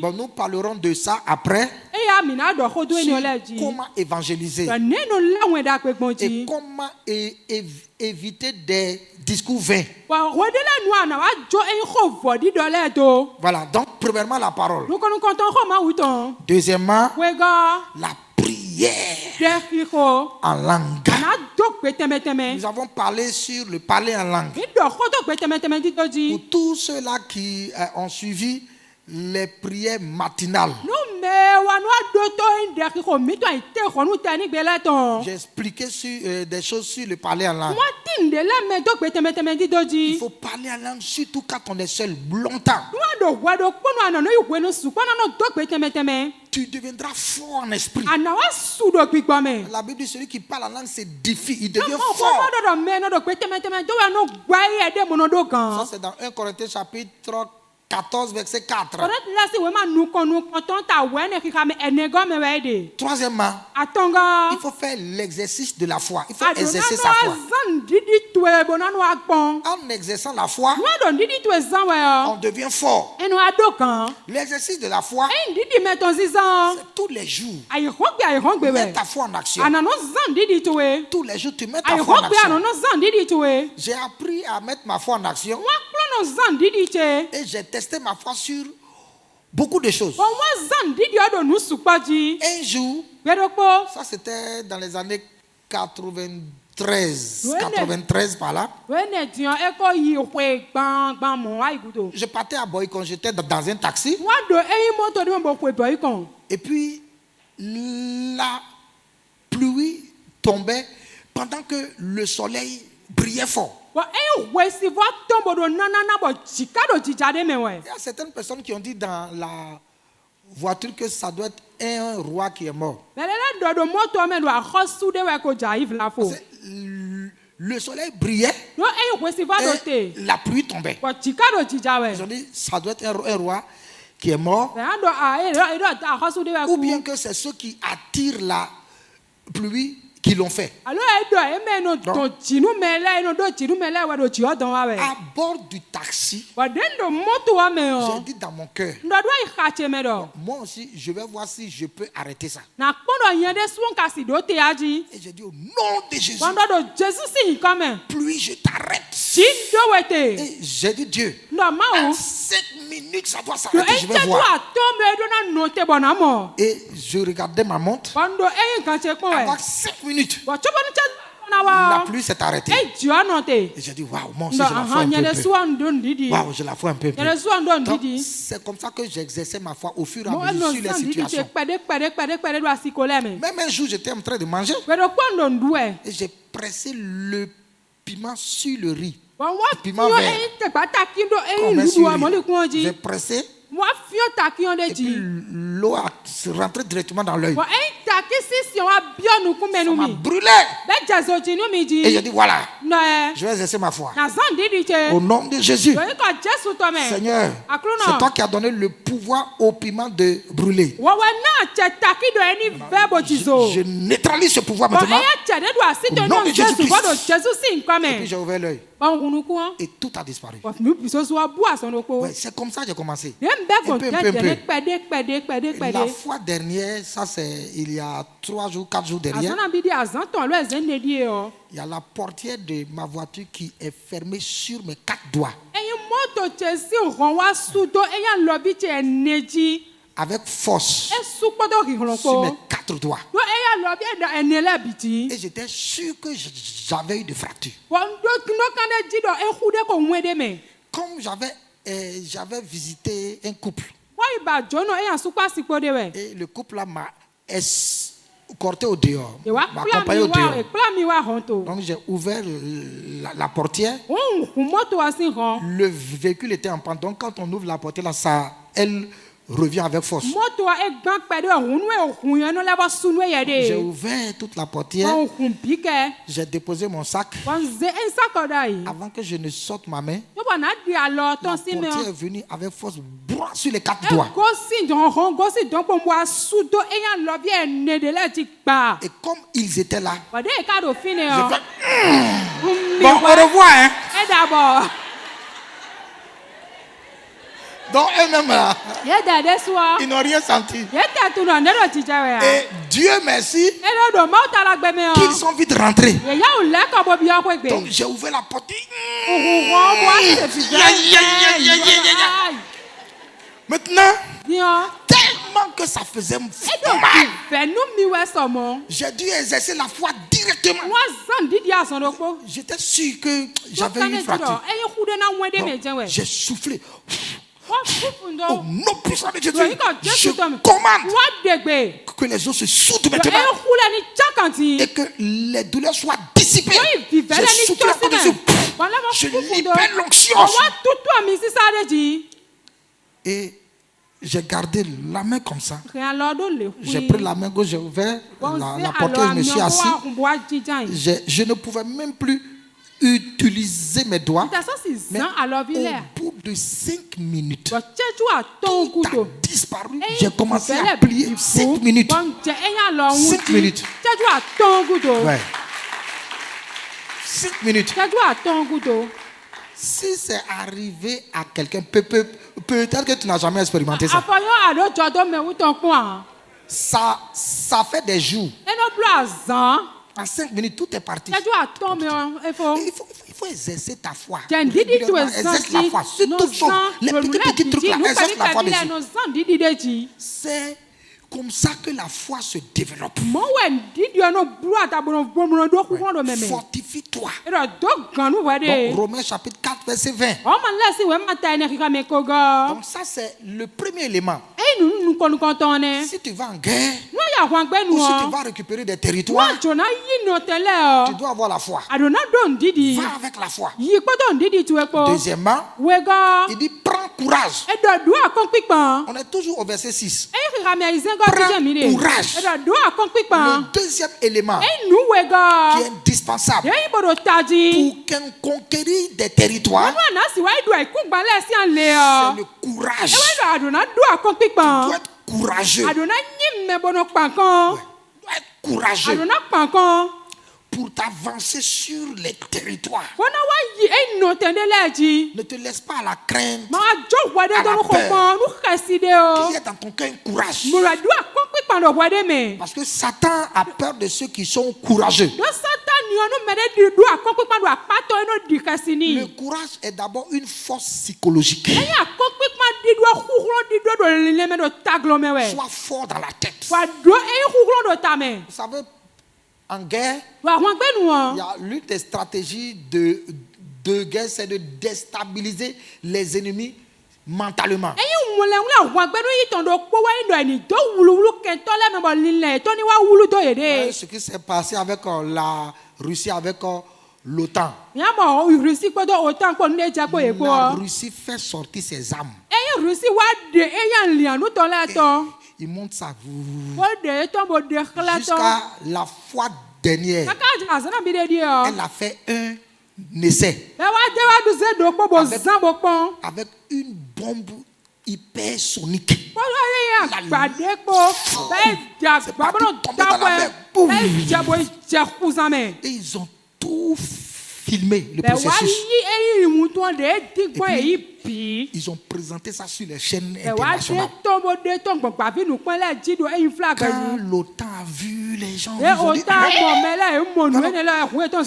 Bon, nous parlerons de ça après. Sur comment évangéliser et comment éviter des discours vains. Voilà, donc premièrement la parole. Deuxièmement, la prière en langue. Nous avons parlé sur le parler en langue. Pour tous ceux-là qui ont suivi les prières matinales, j'ai expliqué sur, des choses sur le parler en langue. Il faut parler en langue surtout quand on est seul longtemps. Tu deviendras fort en esprit. La Bible dit celui qui parle en langue s'édifie, il devient fort. Ça c'est dans 1 Corinthiens chapitre 14 verset 4. Troisièmement, il faut faire l'exercice de la foi. Il faut exercer sa foi. En exerçant la foi, on devient fort. L'exercice de la foi, c'est tous les jours. Mets ta foi en action. Tous les jours, tu mets ta foi en action. J'ai appris à mettre ma foi en action. Et j'ai testé ma foi sur beaucoup de choses. Un jour, ça c'était dans les années 90, 93 par là. Je partais à Boycon, j'étais dans un taxi. Et puis la pluie tombait pendant que le soleil brillait fort. Il y a certaines personnes qui ont dit dans la voiture que ça doit être un roi qui est mort. Le soleil brillait et la pluie tombait. Ils ont dit ça doit être un roi qui est mort. Ou bien que c'est ceux qui attirent la pluie qui l'ont fait. Donc, à bord du taxi, j'ai dit dans mon cœur, moi aussi, je vais voir si je peux arrêter ça. Et j'ai dit au nom de Jésus, pluie, je t'arrête. Et j'ai dit Dieu, en 5 minutes, ça doit s'arrêter, je vais voir. Et je regardais ma montre. Avant 5 minutes, la pluie s'est arrêtée. Et j'ai dit, waouh, moi aussi je la foi un peu. Waouh, je la foi un peu. Donc, c'est comme ça que j'exerçais ma foi au fur et à mesure sur les situations. Même un jour, j'étais en train de manger. Et j'ai pressé le piment sur le riz. Le piment vert. J'ai pressé. Et puis l'eau a rentré directement dans l'œil. Ça m'a brûlé. Et j'ai dit voilà, je vais exercer ma foi. Au nom de Jésus. Seigneur, c'est toi qui as donné le pouvoir au piment de brûler. Je neutralise ce pouvoir maintenant. Au nom de Jésus-Christ. Et puis j'ai ouvert l'œil. Et tout a disparu. Ouais, c'est comme ça que j'ai commencé. Un peu. La fois dernière, ça c'est il y a 3 jours, 4 jours derrière. Il y a la portière de ma voiture qui est fermée sur mes 4 doigts. Avec force sur mes 4 doigts. Et j'étais sûr que j'avais eu des fractures. Comme j'avais visité un couple. Et le couple là m'a escorté au dehors, m'a accompagné au dehors. Donc j'ai ouvert la portière. Le véhicule était en panne. Donc quand on ouvre la portière là, elle revient avec force. J'ai ouvert toute la portière. J'ai déposé mon sac. Avant que je ne sorte ma main, la portière est venue avec force sur les 4 doigts. Et comme ils étaient là, j'ai fait bon, au revoir, hein. Donc eux-mêmes là, ils n'ont rien senti. Et Dieu merci, qu'ils sont vite rentrés. Donc j'ai ouvert la porte. Maintenant, tellement que ça faisait mal, j'ai dû exercer la foi directement. J'étais sûr que j'avais une fracture. Donc, j'ai soufflé. Au nom puissant de Jésus, je commande que les os se soudent maintenant et que les douleurs soient dissipées. J'ai soufflé encore dessus. Je libère l'onction. Et j'ai gardé la main comme ça. J'ai pris la main gauche, j'ai ouvert la portière, je me suis assis. Je ne pouvais même plus utiliser mes doigts. Mais au bout de 5 minutes, tout a disparu. J'ai commencé à plier 5 minutes. 5 minutes. Ouais. 5 minutes. Si c'est arrivé à quelqu'un, peut-être que tu n'as jamais expérimenté ça. Ça fait des jours. En 5 minutes, tout est parti. Il faut exercer ta foi. Exerce la foi. Sur toutes choses. Les petits trucs là, exerce la foi dessus. C'est comme ça que la foi se développe. Fortifie-toi. Donc Romains chapitre 4 verset 20. Donc ça c'est le premier élément. Si tu vas en guerre ou si tu vas récupérer des territoires, tu dois avoir la foi. Va avec la foi. Deuxièmement, il dit prends courage. On est toujours au verset 6. Prends courage. Le deuxième élément qui est indispensable pour conquérir des territoires, c'est le courage. Tu dois être courageux. Tu dois être courageux pour t'avancer sur les territoires. Ne te laisse pas à la crainte, à la peur. Qu'il y ait dans ton cœur un courage. Parce que Satan a peur de ceux qui sont courageux. Le courage est d'abord une force psychologique. Sois fort dans la tête. Vous savez, en guerre, il y a l'une des stratégies de guerre, c'est de déstabiliser les ennemis mentalement. Ce qui s'est passé avec la Russie, avec l'OTAN. La Russie fait sortir ses armes. Il monte ça jusqu'à la fois dernière. Elle a fait un essai avec une bombe hypersonique. Et ils ont tout filmé, le processus. Et puis, ils ont présenté ça sur les chaînes internationales. Quand l'OTAN a vu les gens, ils ont dit,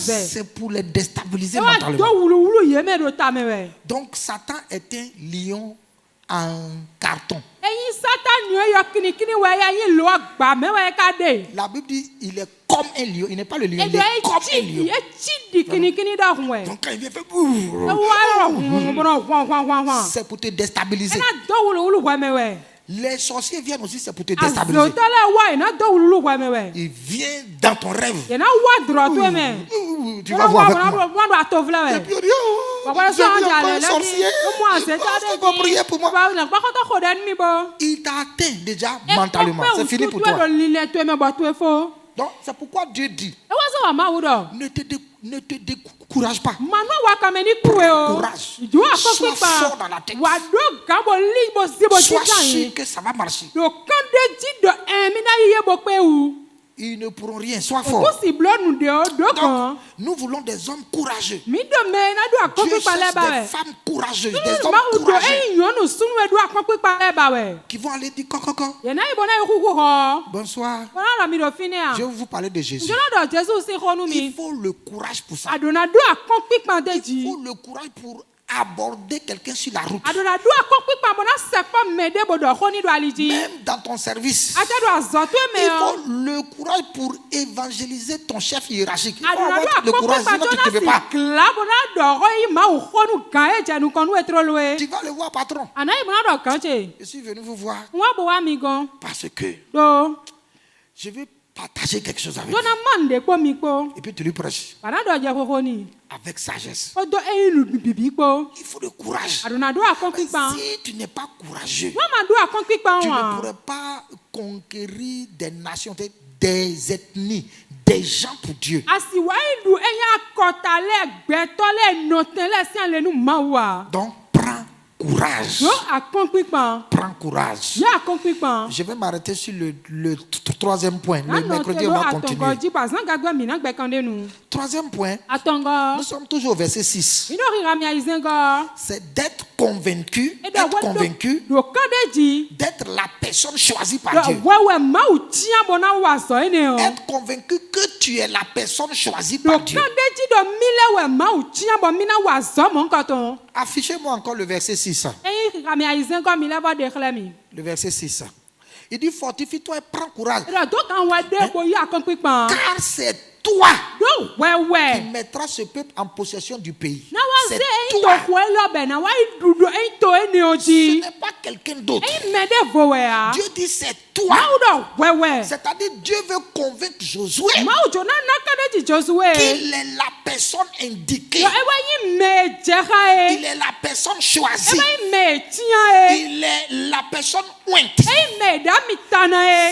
c'est pour les déstabiliser mentalement. Donc Satan est un lion en carton. La Bible dit il est comme un lion. Il n'est pas le lion, il est comme un lion. Donc quand il vient faire c'est pour te déstabiliser. Les sorciers viennent aussi, c'est pour te déstabiliser. Il vient dans ton rêve. Tu vas voir avec moi. Et puis on dit, j'ai vu encore un sorcier. Il va prier pour moi. Il t'a atteint déjà mentalement. C'est fini pour toi. Donc c'est pourquoi Dieu dit, ne te décourage pas. Courage. Sois fort dans la tête. Sois sûr que ça va marcher. Ils ne pourront rien, sois fort. Donc, nous voulons des hommes courageux. Dieu cherche des femmes courageuses, des hommes courageux qui vont aller dire coco. Bonsoir. Je vais vous parler de Jésus. Il faut le courage pour ça. Il faut le courage pour aborder quelqu'un sur la route. Même dans ton service. Il faut le courage pour évangéliser ton chef hiérarchique. Il faut avoir le courage, sinon tu ne peux pas. Tu vas le voir, patron. Je suis venu vous voir parce que je vais partager quelque chose avec lui. Et puis tu lui prêches avec sagesse. Il faut le courage. Si tu n'es pas courageux, tu ne pourrais pas conquérir des nations, des ethnies, des gens pour Dieu. Donc prends courage. Prends courage. Je vais m'arrêter sur le troisième point. Le mercredi, on va continuer. Troisième point, nous sommes toujours au verset 6. C'est d'être convaincu, d'être la personne choisie par Dieu. Être convaincu que tu es la personne choisie par Dieu. Affichez-moi encore le verset 6. Le verset 6. Il dit fortifie-toi et prends courage. Car c'est toi qui mettras ce peuple en possession du pays. C'est toi. Ce n'est pas quelqu'un d'autre. Dieu dit c'est toi. C'est-à-dire Dieu veut convaincre Josué qu'il est la personne indiquée. Il est la personne choisie. Il est la personne ointe.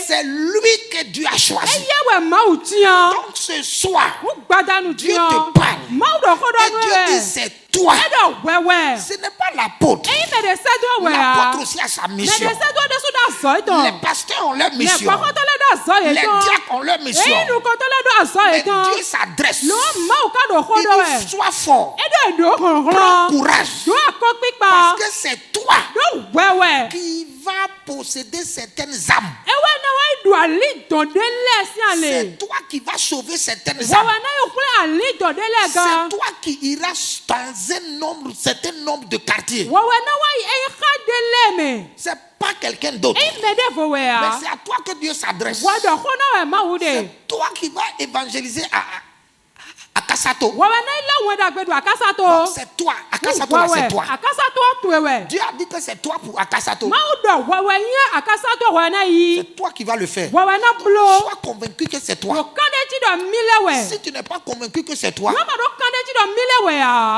C'est lui que Dieu a choisi. Donc ce soir, Dieu te parle. Et Dieu dit c'est toi. Ce n'est pas l'apôtre. L'apôtre aussi a sa mission. Les pasteurs ont leur mission. Les diacres ont leur mission. Mais Dieu s'adresse. Il dit sois fort. Prends courage. Parce que c'est toi qui va posséder certaines âmes. C'est toi qui vas sauver certaines âmes. C'est toi qui iras dans un certain nombre de quartiers. C'est pas quelqu'un d'autre. Mais c'est à toi que Dieu s'adresse. C'est toi qui vas évangéliser à Kassato. Donc c'est toi. À Kassato, là, c'est toi. Dieu a dit que c'est toi pour Akasato. C'est toi qui vas le faire. Sois convaincu que c'est toi. Si tu n'es pas convaincu que c'est toi,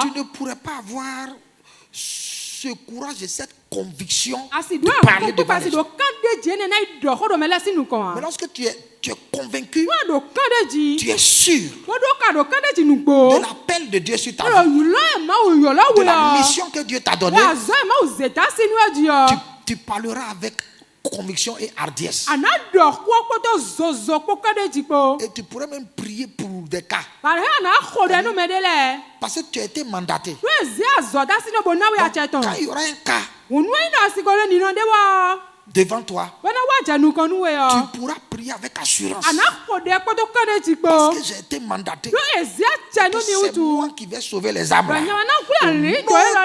tu ne pourrais pas avoir ce courage et cette conviction de parler devant les gens. Mais lorsque tu es convaincu, tu es sûr de l'appel de Dieu sur ta vie, de la mission que Dieu t'a donnée, tu parleras avec conviction et hardiesse. Et tu pourrais même prier pour des cas. Parce que tu as été mandaté. Donc, quand il y aura un cas devant toi, tu pourras prier avec assurance. Parce que j'ai été mandaté. C'est moi qui vais sauver les âmes. Au nom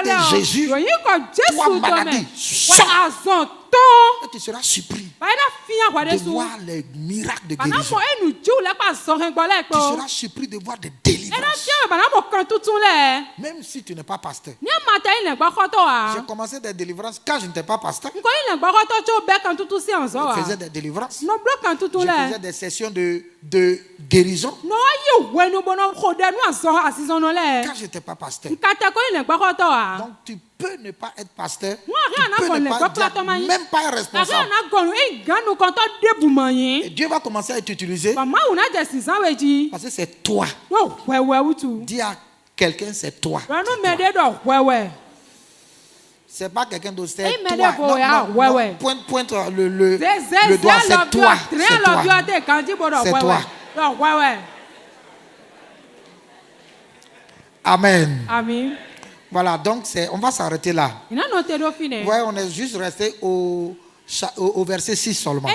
de Jésus, toi, maladie, sors. Et tu seras surpris de voir les miracles de guérison. Tu seras surpris de voir des délivrances. Même si tu n'es pas pasteur. J'ai commencé des délivrances quand je n'étais pas pasteur. Je faisais des délivrances. Je faisais des sessions de guérison. Quand je n'étais pas pasteur. Donc tu peux ne pas être pasteur. Tu peux ne pas être même pas un responsable. Et Dieu va commencer à t'utiliser. Parce que c'est toi. Dis à quelqu'un, c'est toi. C'est pas quelqu'un d'autre, c'est toi. Non, pointe le doigt, c'est toi. C'est toi. Amen. Amen. Voilà, donc on va s'arrêter là. Ouais, on est juste resté au verset 6 seulement.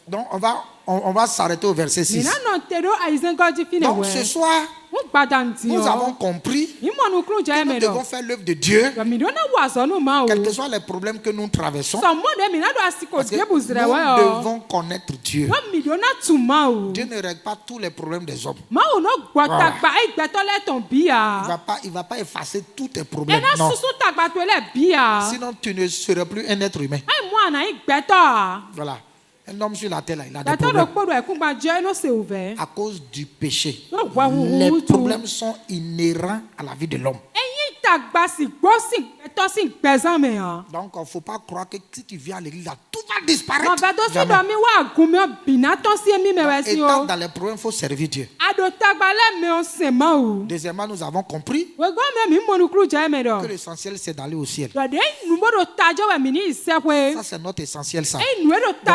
Donc on va s'arrêter au verset 6. Donc ce soir, nous avons compris que nous devons faire l'œuvre de Dieu, quels que soient les problèmes que nous traversons. Parce que nous devons connaître Dieu. Dieu ne règle pas tous les problèmes des hommes. Voilà. Il ne va pas effacer tous tes problèmes. Non. Sinon, tu ne serais plus un être humain. Voilà. Un homme sur la terre, là, il a des problèmes. À cause du péché. Les problèmes sont inhérents à la vie de l'homme. Donc, il ne faut pas croire que si tu viens à l'église, tout va disparaître. Étant dans les problèmes, il faut servir Dieu. Deuxièmement, nous avons compris que l'essentiel, c'est d'aller au ciel. Ça, c'est notre essentiel, ça. Donc,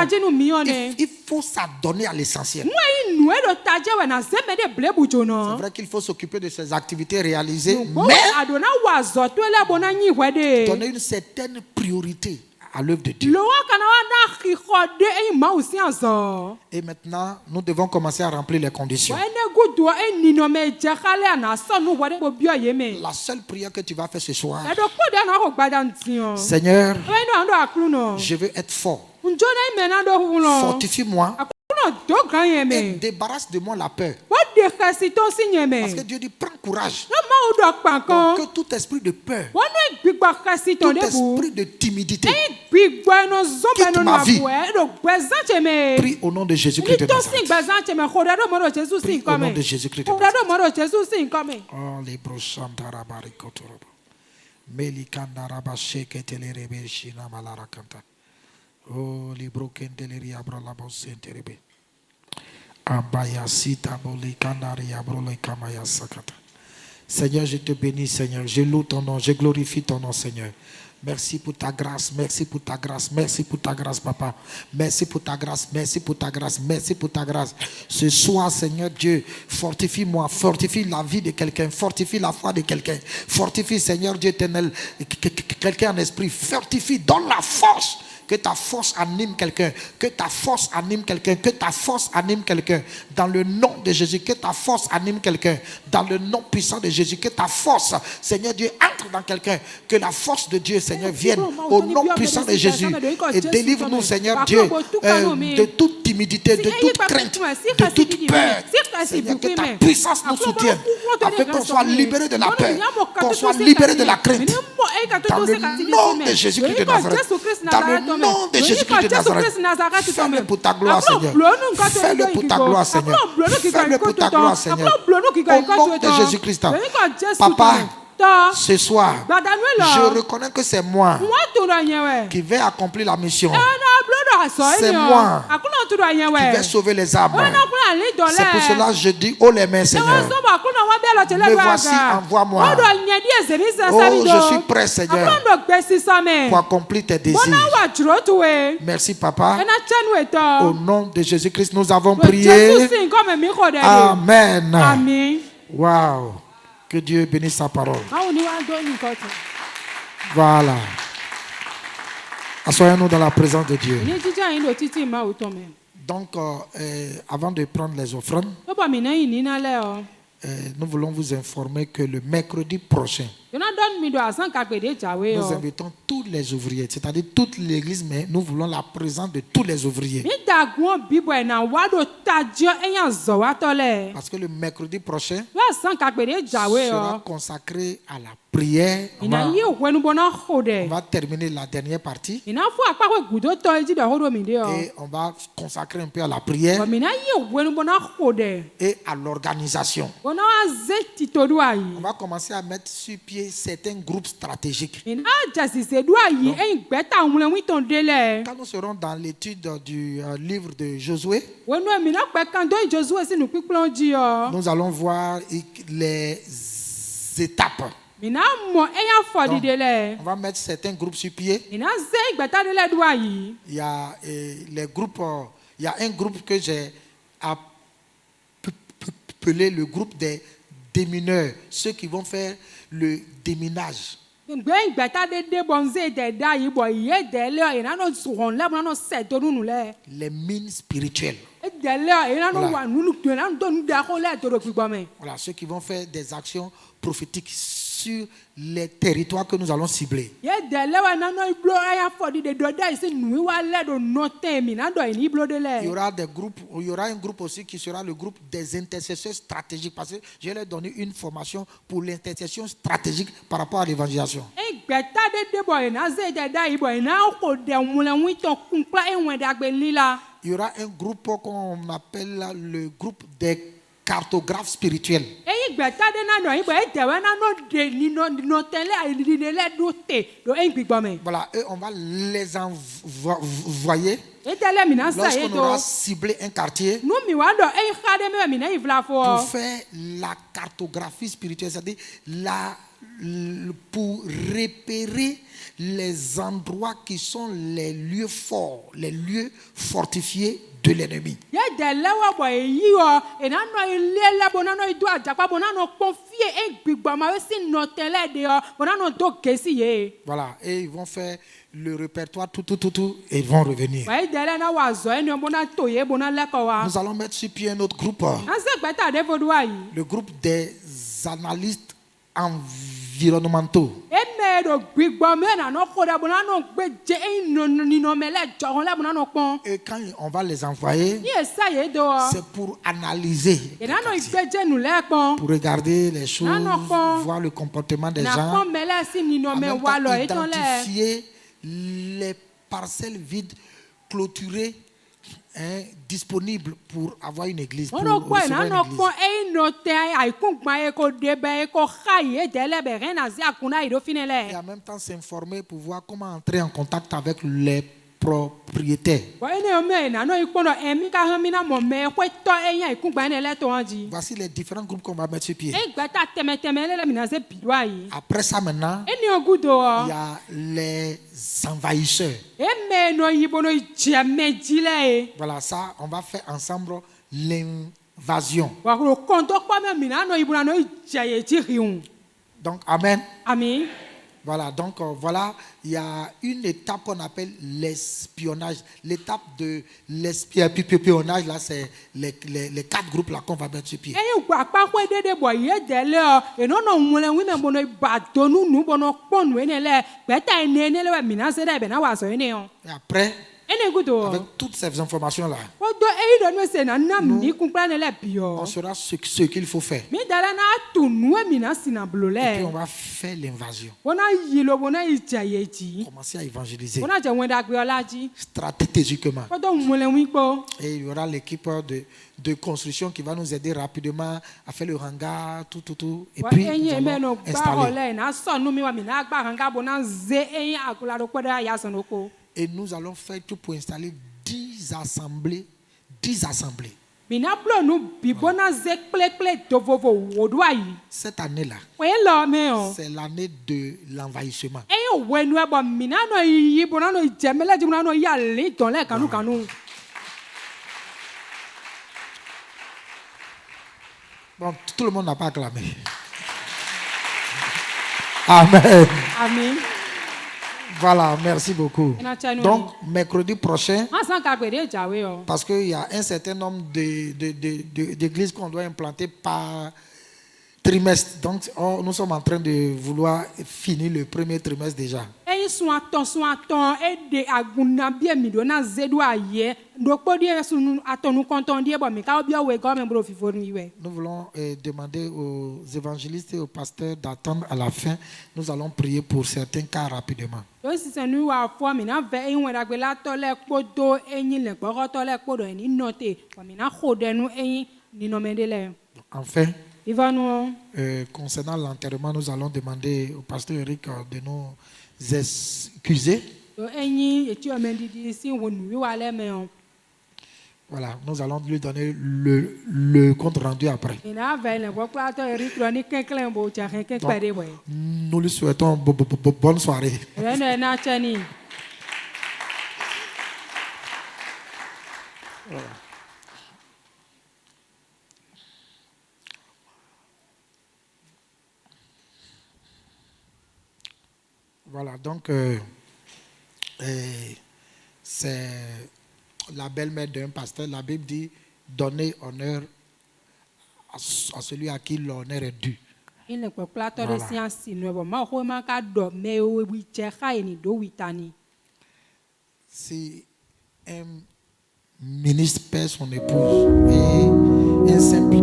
il faut s'adonner à l'essentiel. C'est vrai qu'il faut s'occuper de ses activités réalisées, mais donner une certaine priorité à l'œuvre de Dieu. Et maintenant, nous devons commencer à remplir les conditions. La seule prière que tu vas faire ce soir, Seigneur, je veux être fort. Fortifie-moi et débarrasse de moi la peur. Parce que Dieu dit, prends courage. Donc, que tout esprit de peur, tout esprit de timidité quitte ma vie. Prie au nom de Jésus-Christ de Nazareth. Prie au nom de Jésus-Christ de Nazareth. Oh, les brochantarabaricotoraba. Melikandarabasheketelerebe malarakanta. Oh, les brokendeleri abralabosenterebe. Abayasita bolikandari abrolekambaya sakata. Seigneur, je te bénis, Seigneur. Je loue ton nom, je glorifie ton nom, Seigneur. Merci pour ta grâce, merci pour ta grâce, merci pour ta grâce, Papa. Merci pour ta grâce, merci pour ta grâce, merci pour ta grâce. Ce soir, Seigneur Dieu, fortifie-moi, fortifie la vie de quelqu'un, fortifie la foi de quelqu'un, fortifie, Seigneur Dieu éternel, quelqu'un en esprit, fortifie, donne la force. Que ta force anime quelqu'un, que ta force anime quelqu'un, que ta force anime quelqu'un dans le nom de Jésus, que ta force anime quelqu'un dans le nom puissant de Jésus, que ta force, Seigneur Dieu, entre dans quelqu'un, que la force de Dieu, Seigneur, vienne au nom puissant de Jésus et délivre-nous, Seigneur Dieu, de toute timidité, de toute crainte, de toute peur. Seigneur, que ta puissance nous soutienne, afin qu'on soit libéré de la peur, qu'on soit libéré de la crainte. Dans le nom de Jésus-Christ de Nazareth, dans le nom de Jésus-Christ de Nazareth, fais-le pour ta gloire, Seigneur. Fais-le pour ta gloire, Seigneur. Fais-le pour ta gloire, Seigneur. Au nom de Jésus-Christ. Papa, ce soir, je reconnais que c'est moi qui vais accomplir la mission. C'est moi qui vais sauver les âmes. C'est pour cela que je dis, oh les mains, Seigneur, me voici, envoie-moi. Oh, je suis prêt, Seigneur, pour accomplir tes désirs. Merci, Papa. Au nom de Jésus-Christ, nous avons prié. Amen. Wow. Que Dieu bénisse sa parole. Voilà. Assoyons-nous dans la présence de Dieu. Donc, avant de prendre les offrandes, nous voulons vous informer que le mercredi prochain, nous invitons tous les ouvriers, c'est-à-dire toute l'église, mais nous voulons la présence de tous les ouvriers. Parce que le mercredi prochain sera consacré à la prière. On va terminer la dernière partie et on va consacrer un peu à la prière et à l'organisation. On va commencer à mettre sur pied certains groupes stratégiques. Donc, quand nous serons dans l'étude du livre de Josué, nous allons voir les étapes. Donc, on va mettre certains groupes sur pied. Il y a les groupes, il y a un groupe que j'ai appelé le groupe des démineurs, ceux qui vont faire le déminage. Les mines spirituelles. Voilà, ceux qui vont faire des actions prophétiques sur les territoires que nous allons cibler. Il y aura des groupes, il y aura un groupe aussi qui sera le groupe des intercesseurs stratégiques, parce que je vais leur donner une formation pour l'intercession stratégique par rapport à l'évangélisation. Il y aura un groupe qu'on appelle le groupe des cartographes spirituels. Voilà, eux, on va les envoyer. Lorsqu'on aura ciblé un quartier pour faire la cartographie spirituelle, c'est-à-dire pour repérer les endroits qui sont les lieux forts, les lieux fortifiés de l'ennemi. Voilà, et ils vont faire le répertoire, tout, et ils vont revenir. Nous allons mettre sur pied un autre groupe. Le groupe des analystes environnementaux. Et quand on va les envoyer, c'est pour analyser, pour regarder les choses, voir le comportement des gens, identifier les parcelles vides, clôturées, disponibles pour avoir une église. Pour recevoir une église. Et en même temps s'informer pour voir comment entrer en contact avec les propriétaires. Voici les différents groupes qu'on va mettre sur pied. Après ça maintenant, il y a les envahisseurs. Voilà, ça, on va faire ensemble l'invasion. Donc, amen. Amen. Voilà, donc voilà, il y a une étape qu'on appelle l'espionnage. L'étape de l'espionnage, là, c'est les 4 groupes là qu'on va mettre sur pied. Et après, avec toutes ces informations-là, on saura ce qu'il faut faire. Et puis on va faire l'invasion. Commencer à évangéliser stratégiquement. Et il y aura l'équipe de construction qui va nous aider rapidement à faire le hangar, tout. Et puis nous allons installer. Et nous allons faire tout pour installer 10 assemblées. 10 assemblées. Cette année-là, c'est l'année de l'envahissement. Bon, tout le monde n'a pas acclamé. Amen. Amen. Voilà, merci beaucoup. Donc, mercredi prochain, parce qu'il y a un certain nombre d'églises qu'on doit implanter par trimestre. Donc, nous sommes en train de vouloir finir le premier trimestre déjà. Nous voulons demander aux évangélistes et aux pasteurs d'attendre à la fin. Nous allons prier pour certains cas rapidement. Enfin, concernant l'enterrement, nous allons demander au pasteur Eric de nous excuser. Voilà, nous allons lui donner le compte rendu après. Donc, nous lui souhaitons bonne soirée. Voilà. Voilà, donc c'est la belle-mère d'un pasteur. La Bible dit donner honneur à celui à qui l'honneur est dû. Voilà. Si un ministre perd son épouse et un simple